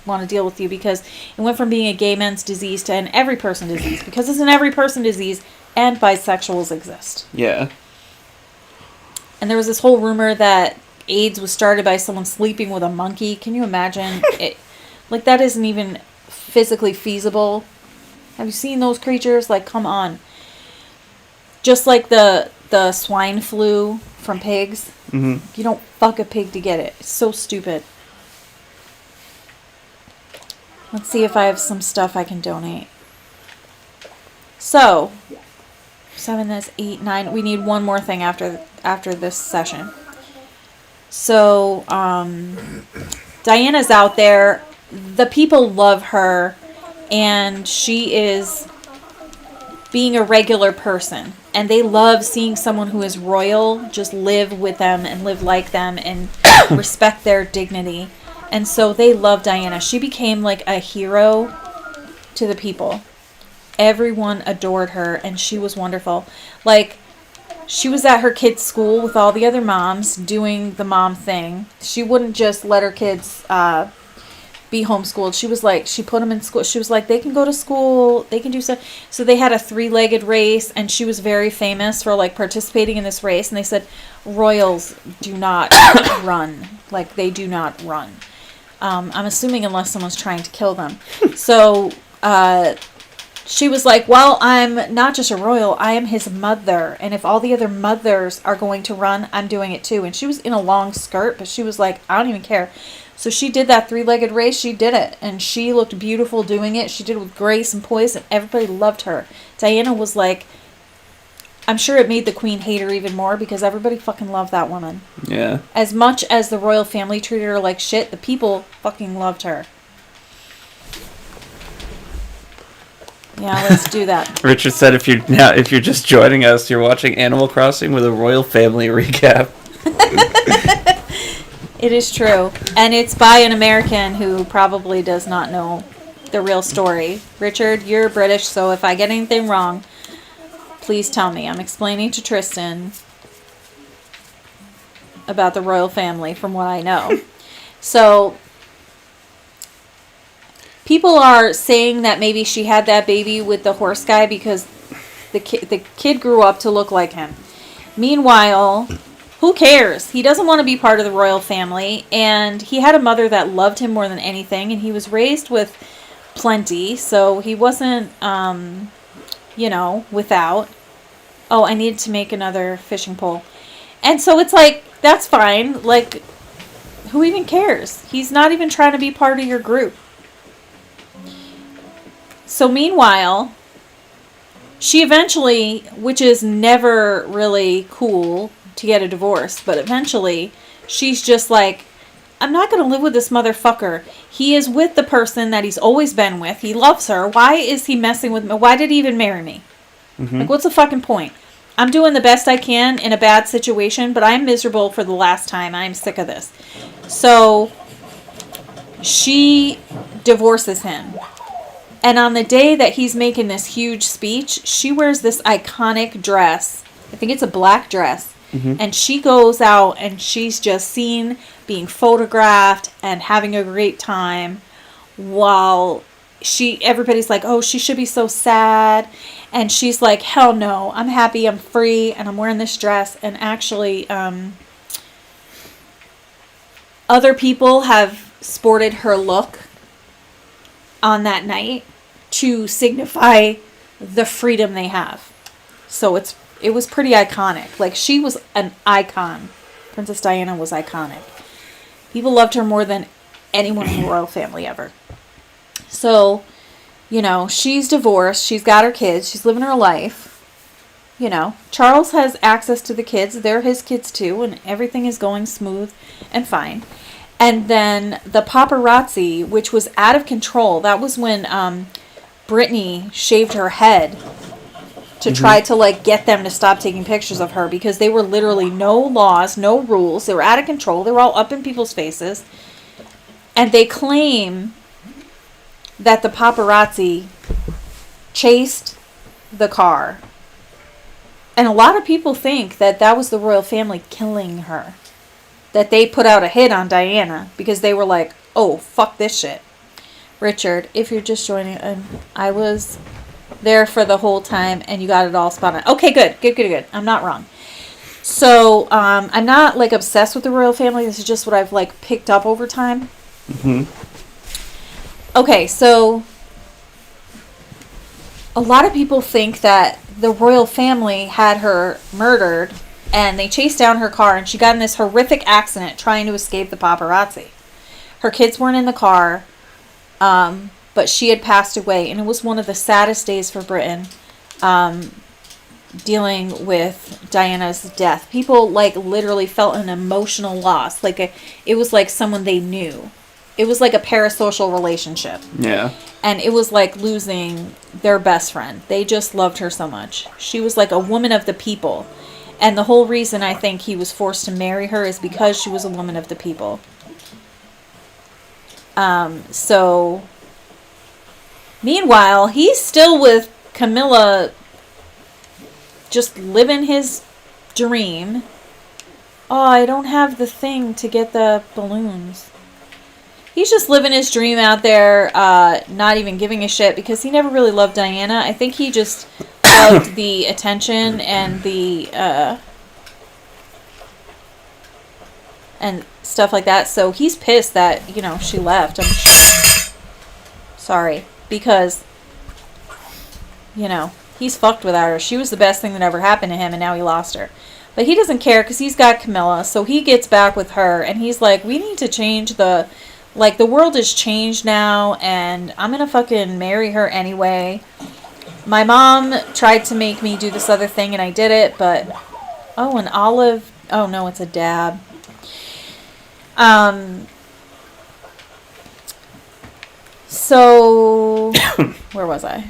want to deal with you, because it went from being a gay man's disease to an every person disease, because it's an every person disease, and bisexuals exist. Yeah. And there was this whole rumor that AIDS was started by someone sleeping with a monkey. Can you imagine? It, like, that isn't even physically feasible. Have you seen those creatures? Like, come on. Just like the swine flu from pigs. You don't fuck a pig to get it. It's so stupid. Let's see if I have some stuff I can donate. So, 7, that's 8, 9. We need one more thing after this session. So, Diana's out there. The people love her, and she is being a regular person. And they love seeing someone who is royal just live with them and live like them and respect their dignity. And so they love Diana. She became like a hero to the people. Everyone adored her, and she was wonderful. Like, she was at her kids' school with all the other moms doing the mom thing. She wouldn't just let her kids be homeschooled. She was like, she put them in school. She was like, they can go to school, they can do stuff. So they had a 3-legged race, and she was very famous for like participating in this race. And they said, royals do not run. Like, they do not run. I'm assuming unless someone's trying to kill them. So she was like, well, I'm not just a royal, I am his mother. And if all the other mothers are going to run, I'm doing it too. And she was in a long skirt, but she was like, I don't even care. So she did that 3-legged race. She did it. And she looked beautiful doing it. She did it with grace and poise, and everybody loved her. Diana was like, I'm sure it made the queen hate her even more, because everybody fucking loved that woman. Yeah. As much as the royal family treated her like shit, the people fucking loved her. Yeah, let's do that. Richard said if you're just joining us, you're watching Animal Crossing with a royal family recap. It is true. And it's by an American who probably does not know the real story. Richard, you're British, so if I get anything wrong, please tell me. I'm explaining to Tristan about the royal family from what I know. So, people are saying that maybe she had that baby with the horse guy because the kid grew up to look like him. Meanwhile, who cares? He doesn't want to be part of the royal family, and he had a mother that loved him more than anything, and he was raised with plenty, so he wasn't, without. Oh, I needed to make another fishing pole. And so it's like, that's fine. Like, who even cares? He's not even trying to be part of your group. So meanwhile, she eventually, which is never really cool to get a divorce, but eventually she's just like, I'm not going to live with this motherfucker. He is with the person that he's always been with. He loves her. Why is he messing with me? Why did he even marry me? Like, what's the fucking point? I'm doing the best I can in a bad situation, but I'm miserable for the last time. I'm sick of this. So she divorces him. And on the day that he's making this huge speech, she wears this iconic dress. I think it's a black dress. And she goes out and she's just seen being photographed and having a great time while everybody's like, oh, she should be so sad. And she's like, hell no, I'm happy, I'm free, and I'm wearing this dress. And actually, other people have sported her look on that night to signify the freedom they have. So it was pretty iconic. Like, she was an icon. Princess Diana was iconic. People loved her more than anyone in the royal family ever. So, You know, she's divorced. She's got her kids. She's living her life. You know, Charles has access to the kids. They're his kids too, and everything is going smooth and fine. And then the paparazzi, which was out of control, that was when Britney shaved her head to try to, like, get them to stop taking pictures of her, because they were literally no laws, no rules. They were out of control. They were all up in people's faces. And they claim that the paparazzi chased the car. And a lot of people think that that was the royal family killing her. That they put out a hit on Diana because they were like, oh, fuck this shit. Richard, if you're just joining, I was there for the whole time and you got it all spot on. Okay, good. I'm not wrong. So, I'm not, like, obsessed with the royal family. This is just what I've, like, picked up over time. Okay, so a lot of people think that the royal family had her murdered and they chased down her car and she got in this horrific accident trying to escape the paparazzi. Her kids weren't in the car, but she had passed away, and it was one of the saddest days for Britain, dealing with Diana's death. People, like, literally felt an emotional loss. Like, it was like someone they knew. It was like a parasocial relationship. Yeah. And it was like losing their best friend. They just loved her so much. She was like a woman of the people. And the whole reason I think he was forced to marry her is because she was a woman of the people. So, meanwhile, he's still with Camilla, just living his dream. Oh, I don't have the thing to get the balloons. He's just living his dream out there, not even giving a shit, because he never really loved Diana. I think he just loved the attention and the and stuff like that. So he's pissed that, you know, she left. I'm sorry, because, you know, he's fucked without her. She was the best thing that ever happened to him, and now he lost her. But he doesn't care because he's got Camilla, so he gets back with her, and he's like, we need to change the... Like, the world has changed now, and I'm gonna fucking marry her anyway. My mom tried to make me do this other thing, and I did it, but... Oh, an olive... Oh, no, it's a dab. So... Where was I?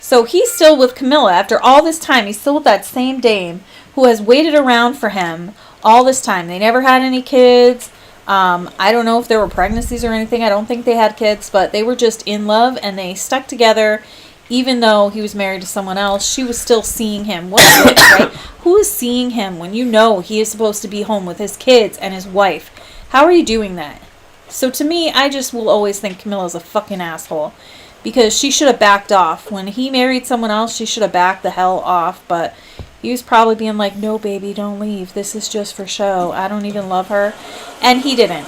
So he's still with Camilla after all this time. He's still with that same dame who has waited around for him all this time. They never had any kids. I don't know if there were pregnancies or anything. I don't think they had kids, but they were just in love and they stuck together. Even though he was married to someone else, she was still seeing him. What a bitch, right? Who is seeing him when you know he is supposed to be home with his kids and his wife? How are you doing that? So to me, I just will always think Camilla's a fucking asshole. Because she should have backed off. When he married someone else, she should have backed the hell off. But he was probably being like, no, baby, don't leave. This is just for show. I don't even love her. And he didn't.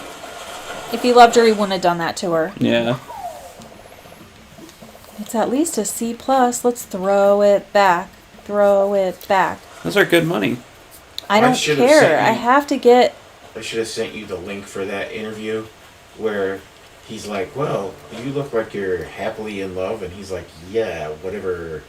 If he loved her, he wouldn't have done that to her. Yeah. It's at least a C+. Let's throw it back. Throw it back. Those are good money. I don't should have sent care. you- I have to get... I should have sent you the link for that interview where he's like, well, you look like you're happily in love. And he's like, yeah, whatever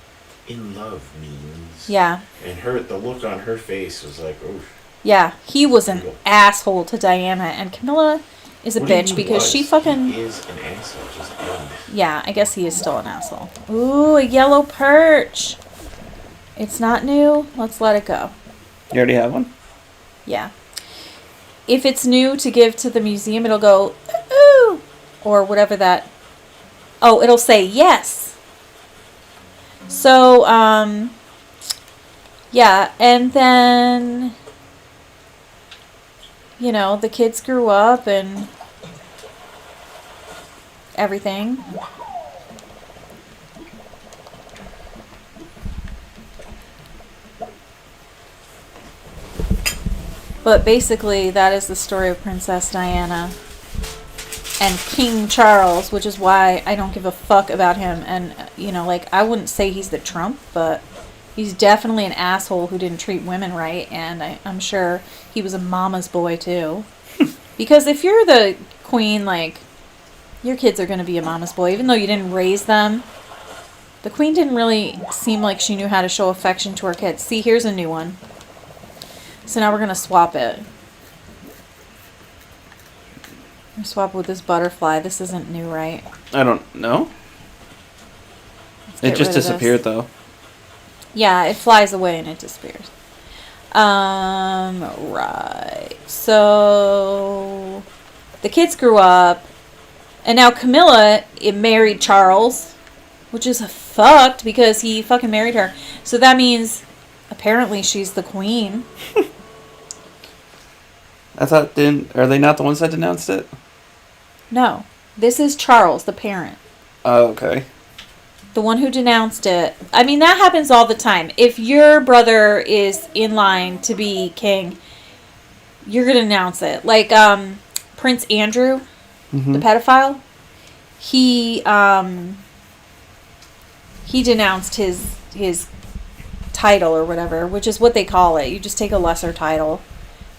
in love means. Yeah. And the look on her face was like, oh. Yeah. He was an asshole to Diana. And Camilla is a bitch because she fucking... He is an asshole, just end. Yeah, I guess he is still an asshole. Ooh, a yellow perch. It's not new. Let's let it go. You already have one? Yeah. If it's new to give to the museum, it'll go, ooh, or whatever that. Oh, it'll say yes. So, yeah, and then, you know, the kids grew up and everything. But basically, that is the story of Princess Diana and King Charles, which is why I don't give a fuck about him. And, you know, like, I wouldn't say he's the Trump, but he's definitely an asshole who didn't treat women right. And I'm sure he was a mama's boy, too. Because if you're the queen, like, Your kids are going to be a mama's boy, even though you didn't raise them. The queen didn't really seem like she knew how to show affection to her kids. See, here's a new one. So now we're going to swap it. Swap with this butterfly. This isn't new, right? I don't know. Let's It get just rid of this. disappeared though. Yeah, it flies away and it disappears. Right. So the kids grew up, and now Camilla married Charles, which is fucked because he fucking married her. So that means apparently she's the queen. I thought are they not the ones that denounced it? No, this is Charles, the parent. Oh, okay. The one who denounced it. I mean, that happens all the time. If your brother is in line to be king, you're going to denounce it. Like, Prince Andrew, the pedophile, he denounced his title or whatever, which is what they call it. You just take a lesser title,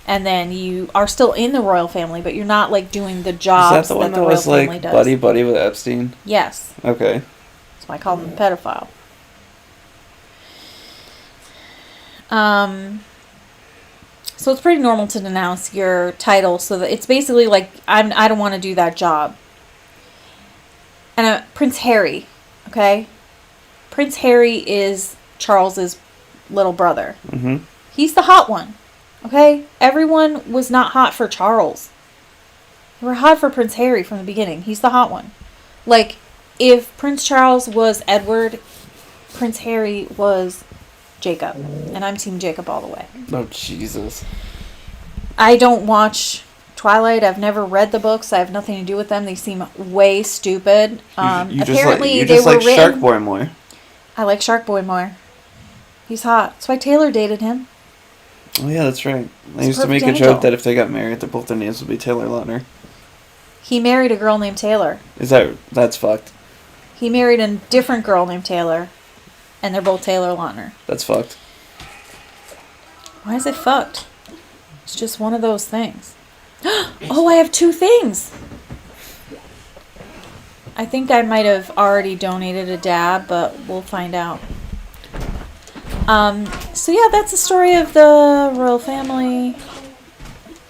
and then you are still in the royal family, but you're not, like, doing the Is jobs that the one the that royal was family like does. buddy with Epstein? Yes. Okay. That's why I call him a pedophile. So it's pretty normal to denounce your title, so that it's basically like I don't want to do that job. And Prince Harry, okay? Prince Harry is Charles's little brother. Mm-hmm. He's the hot one, okay? Everyone was not hot for Charles. They were hot for Prince Harry from the beginning. He's the hot one. Like, if Prince Charles was Edward, Prince Harry was Jacob. And I'm Team Jacob all the way. Oh, Jesus. I don't watch Twilight. I've never read the books. I have nothing to do with them. They seem way stupid. You Apparently, just they were like written... Shark Boy more. I like Shark Boy more. He's hot. That's why Taylor dated him. Oh, yeah, that's right. I He's used to make perfect a joke angel. that if they got married, that both their names would be Taylor Lautner. He married a girl named Taylor. That's fucked. He married a different girl named Taylor. And they're both Taylor Lautner. That's fucked. Why is it fucked? It's just one of those things. Oh, I have 2 things. I think I might have already donated a dab, but we'll find out. So yeah, that's the story of the royal family.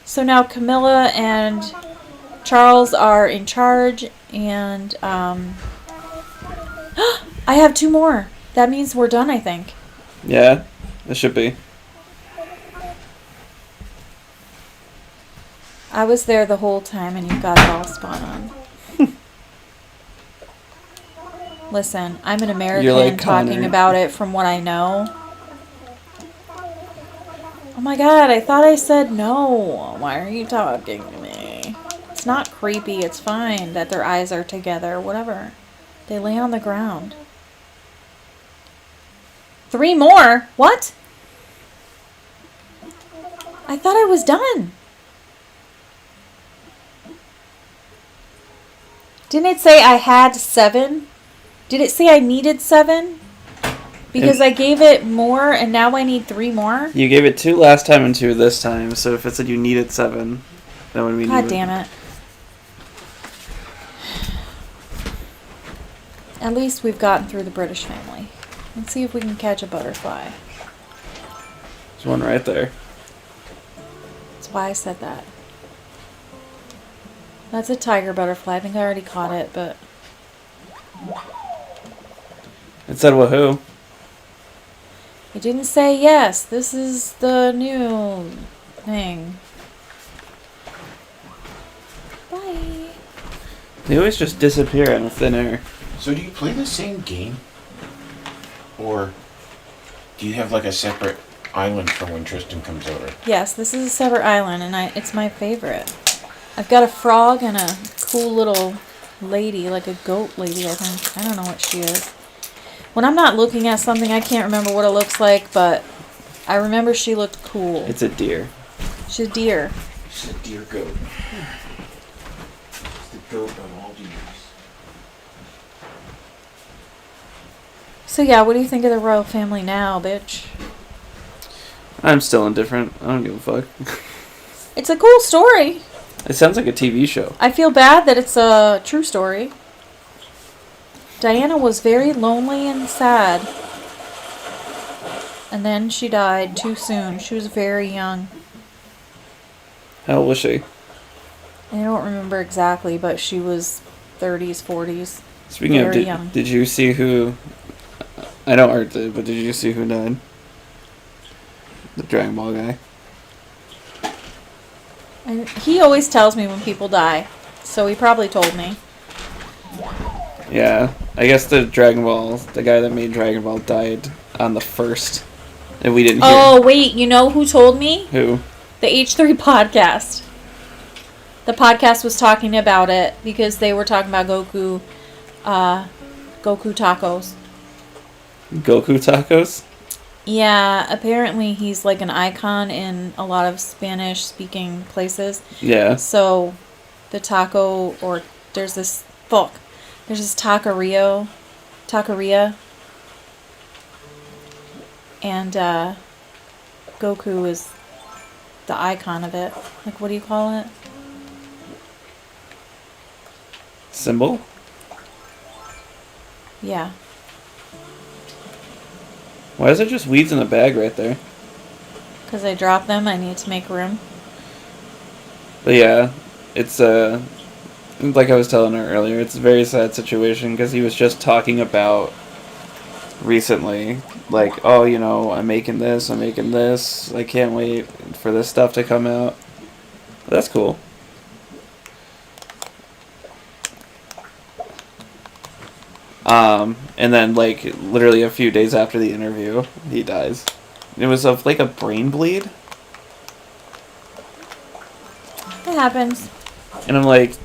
So now Camilla and Charles are in charge, and I have 2 more. That means we're done, I think. Yeah, it should be. I was there the whole time, and you got it all spot on. Listen, I'm an American You're like talking Connor. about it from what I know. Oh my god, I thought I said no. Why are you talking to me? It's not creepy. It's fine that their eyes are together. Whatever. They lay on the ground. 3 more? What? I thought I was done. Didn't it say I had 7? Did it say I needed 7? Because I gave it more and now I need 3 more? You gave it 2 last time and 2 this time, so if it said you needed 7, that would mean God damn it. At least we've gotten through the British family. Let's see if we can catch a butterfly. There's one right there. That's why I said that. That's a tiger butterfly. I think I already caught it, but... It said woohoo. It didn't say yes. This is the new thing. Bye. They always just disappear out of thin air. So do you play the same game? Or do you have like a separate island for when Tristan comes over? Yes, this is a separate island, and it's my favorite. I've got a frog and a cool little lady, like a goat lady, I think. I don't know what she is. When I'm not looking at something, I can't remember what it looks like, but I remember she looked cool. It's a deer. She's a deer. It's a deer goat. It's the goat of all deers. So yeah, what do you think of the royal family now, bitch? I'm still indifferent. I don't give a fuck. It's a cool story. It sounds like a TV show. I feel bad that it's a true story. Diana was very lonely and sad. And then she died too soon. She was very young. How old was she? I don't remember exactly, but she was 30s, 40s. Speaking of, Very young. did you see who? I know Art did, but did you see who died? The Dragon Ball guy. And he always tells me when people die, so he probably told me. Yeah, I guess the guy that made Dragon Ball died on the 1st, and we didn't hear. Oh, wait, you know who told me? Who? The H3 podcast. The podcast was talking about it because they were talking about Goku tacos. Goku tacos? Yeah, apparently he's like an icon in a lot of Spanish-speaking places. Yeah. So, the taco, or there's this taqueria, and Goku is the icon of it. Like, what do you call it? Symbol? Yeah. Why is there just weeds in the bag right there? Because I dropped them, I need to make room. But yeah, it's like I was telling her earlier, it's a very sad situation because he was just talking about recently, like, oh, you know, I'm making this, I can't wait for this stuff to come out. But that's cool. And then, like, literally a few days after the interview, he dies. It was of, like, a brain bleed. It happens. And I'm like,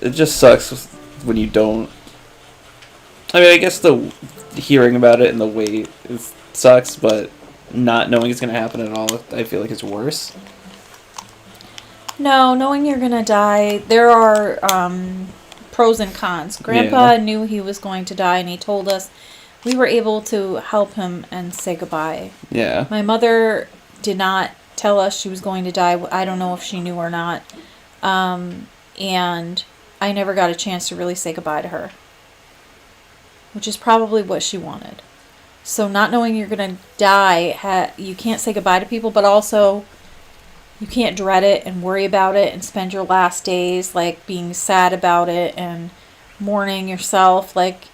it just sucks when you don't. I mean, I guess the hearing about it and the wait sucks, but not knowing it's going to happen at all, I feel like it's worse. No, knowing you're gonna die, there are pros and cons. Grandpa knew he was going to die, and he told us. We were able to help him and say goodbye. Yeah. My mother did not tell us she was going to die. I don't know if she knew or not. And I never got a chance to really say goodbye to her. Which is probably what she wanted. So not knowing you're going to die, you can't say goodbye to people, but also you can't dread it and worry about it and spend your last days like being sad about it and mourning yourself. Like,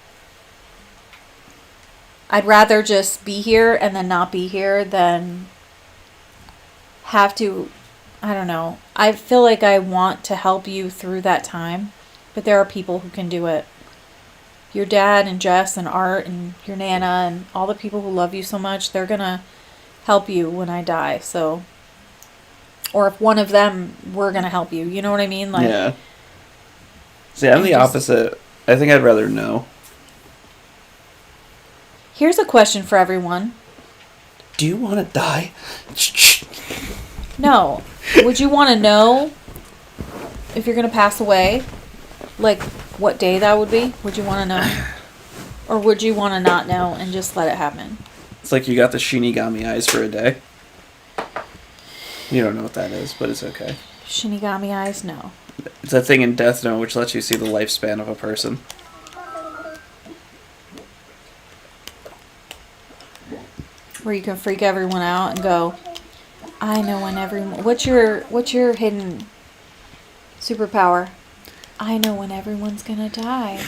I'd rather just be here and then not be here than have to, I don't know. I feel like I want to help you through that time, but there are people who can do it. Your dad and Jess and Art and your Nana and all the people who love you so much, they're going to help you when I die. So, or if one of them, we're going to help you. You know what I mean? Like, yeah. See, I'm the opposite. I think I'd rather know. Here's a question for everyone. Do you want to die? No. Would you want to know if you're going to pass away? Like, what day that would be? Would you want to know? Or would you want to not know and just let it happen? It's like you got the Shinigami eyes for a day. You don't know what that is, but it's okay. Shinigami eyes? No. It's that thing in Death Note which lets you see the lifespan of a person. Where you can freak everyone out and go, I know when everyone... What's your hidden superpower? I know when everyone's gonna die.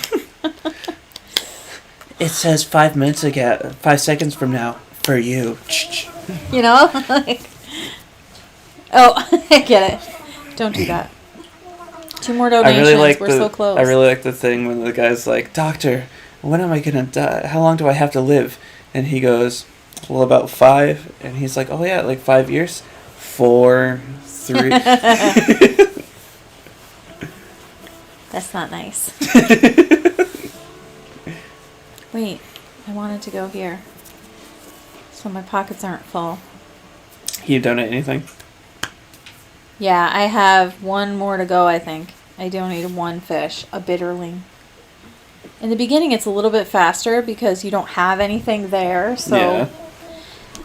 It says 5 minutes ago, 5 seconds from now, for you. You know? Like, oh, I get it. Don't do that. 2 more donations. We're so close. I really like the thing when the guy's like, Doctor, when am I gonna die? How long do I have to live? And he goes, well, about 5. And he's like, oh yeah, like 5 years? 4, 3. That's not nice. Wait, I wanted to go here. So my pockets aren't full. You donate anything? Yeah, I have 1 more to go, I think. I donated 1 fish, a bitterling. In the beginning, it's a little bit faster because you don't have anything there. So, Yeah.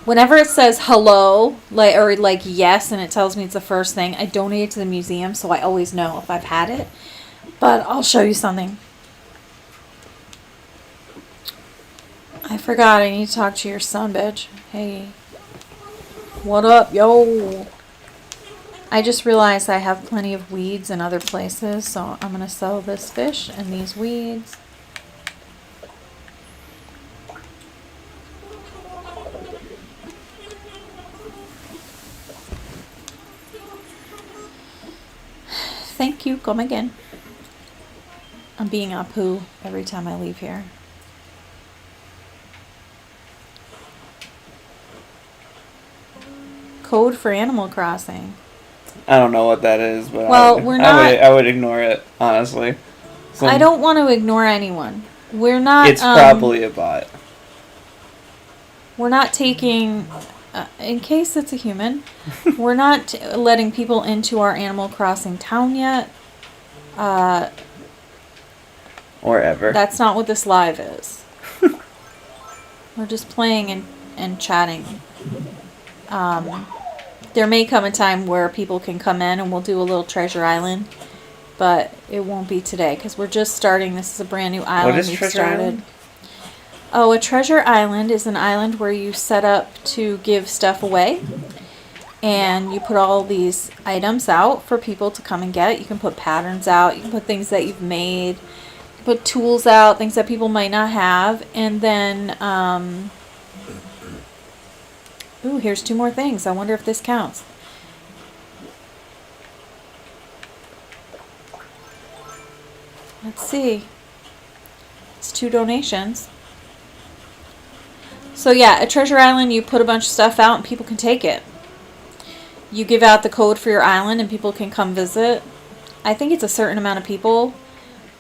Whenever it says hello, like or like yes, and it tells me it's the first thing, I donate it to the museum, so I always know if I've had it. But I'll show you something. I forgot. I need to talk to your son, bitch. Hey, what up, yo? I just realized I have plenty of weeds in other places, so I'm gonna sell this fish and these weeds. Thank you. Come again. I'm being a poo every time I leave here. Code for Animal Crossing. I don't know what that is, but Well, we're not- I would ignore it, honestly. I don't want to ignore anyone. We're not. It's probably a bot. We're not taking. In case it's a human, we're not letting people into our Animal Crossing town yet. Or ever. That's not what this live is. We're just playing and chatting. There may come a time where people can come in and we'll do a little treasure island, but it won't be today because we're just starting. This is a brand new island. What is Treasure Island? Oh, a treasure island is an island where you set up to give stuff away. And you put all these items out for people to come and get. You can put patterns out. You can put things that you've made. You can put tools out, things that people might not have. And then, ooh, here's 2 more things. I wonder if this counts. Let's see. It's 2 donations. So yeah, a treasure island, you put a bunch of stuff out and people can take it. You give out the code for your island and people can come visit. I think it's a certain amount of people.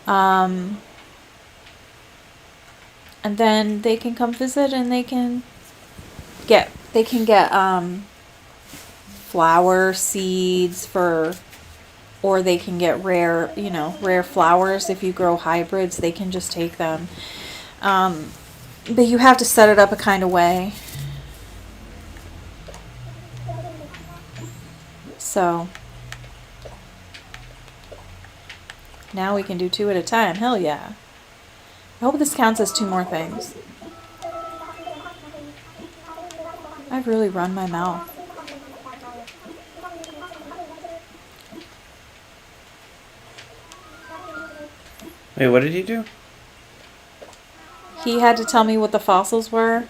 And then they can come visit and they can get flower seeds or they can get rare flowers. If you grow hybrids, they can just take them. But you have to set it up a kind of way. So now we can do 2 at a time. Hell yeah. I hope this counts as 2 more things. I've really run my mouth. Wait, what did he do? He had to tell me what the fossils were.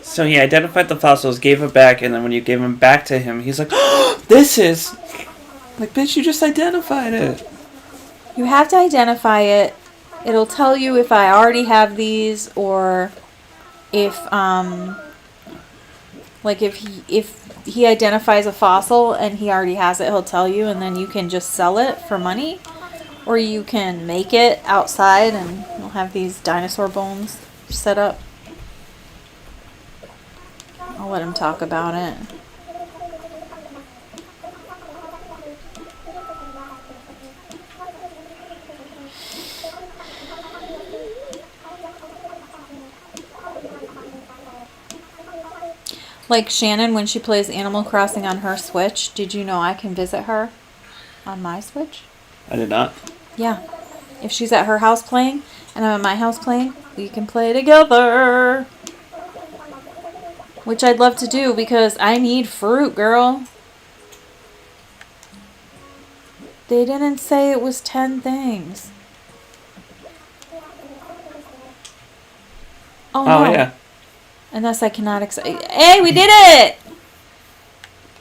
So he identified the fossils, gave it back, and then when you gave them back to him, he's like, oh, this is... Like, bitch, you just identified it. You have to identify it. It'll tell you if I already have these or if like if he identifies a fossil and he already has it, he'll tell you, and then you can just sell it for money, or you can make it outside and you'll have these dinosaur bones set up. I'll let him talk about it. Like Shannon, when she plays Animal Crossing on her Switch, did you know I can visit her on my Switch? I did not. Yeah. If she's at her house playing and I'm at my house playing, we can play together. Which I'd love to do because I need fruit, girl. They didn't say it was 10 things. Oh, no. Yeah. Unless I cannot Hey, we did it!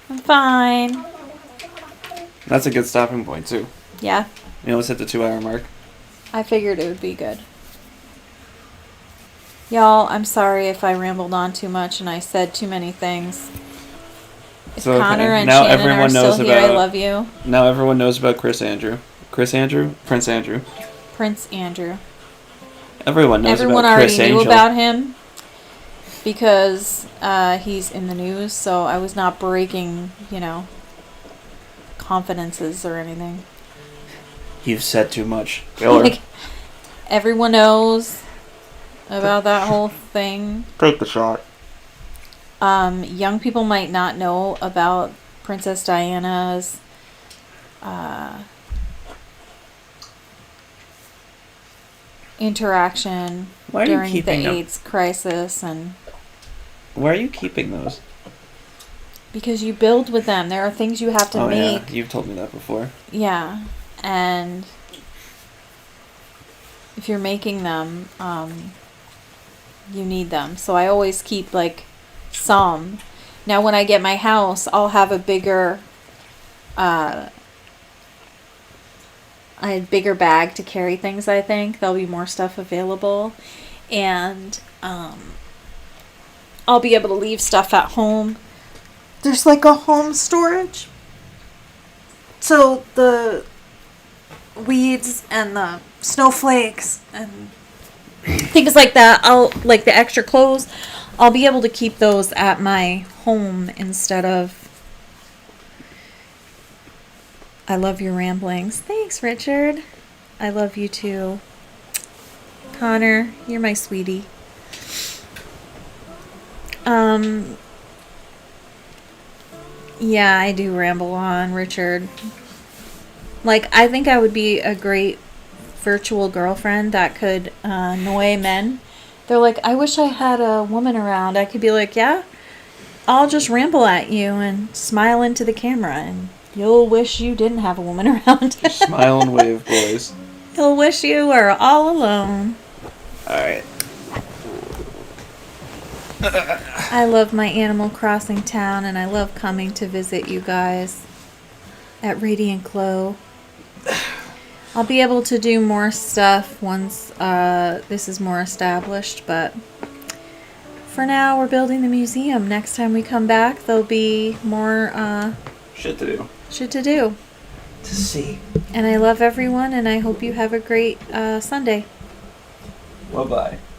I'm fine. That's a good stopping point, too. Yeah, We almost hit the 2-hour mark. I figured it would be good. Y'all, I'm sorry if I rambled on too much and I said too many things. If So, okay. Connor and Now Shannon everyone are still knows here, I about- love you. Now everyone knows about Chris Andrew. Prince Andrew? Prince Andrew. Everyone knows Everyone about already Chris knew Angel. about him because he's in the news, so I was not breaking, confidences or anything. You've said too much. Miller, Like, everyone knows about that whole thing. take the shot. Young people might not know about Princess Diana's interaction Why are you during the keeping them? AIDS crisis, and Why are you keeping those? because you build with them, there are things you have to Oh make. yeah, you've told me that before. Yeah, and if you're making them, you need them. So I always keep like some. Now, when I get my house, I'll have a bigger bag to carry things. I think there'll be more stuff available, and I'll be able to leave stuff at home. There's like a home storage. So the weeds and the snowflakes and things like that, like the extra clothes, I'll be able to keep those at my home instead of. I love your ramblings. Thanks, Richard. I love you too. Connor, you're my sweetie. Yeah, I do ramble on, Richard. Like, I think I would be a great virtual girlfriend that could annoy men. They're like, I wish I had a woman around. I could be like, yeah, I'll just ramble at you and smile into the camera, and you'll wish you didn't have a woman around. Smile and wave, boys. You'll wish you were all alone. Alright. I love my Animal Crossing town, and I love coming to visit you guys at Radiant Glow. I'll be able to do more stuff once this is more established, but for now we're building the museum. Next time we come back, there'll be more Shit to do. shit to do. To see. And I love everyone, and I hope you have a great Sunday. Bye-bye.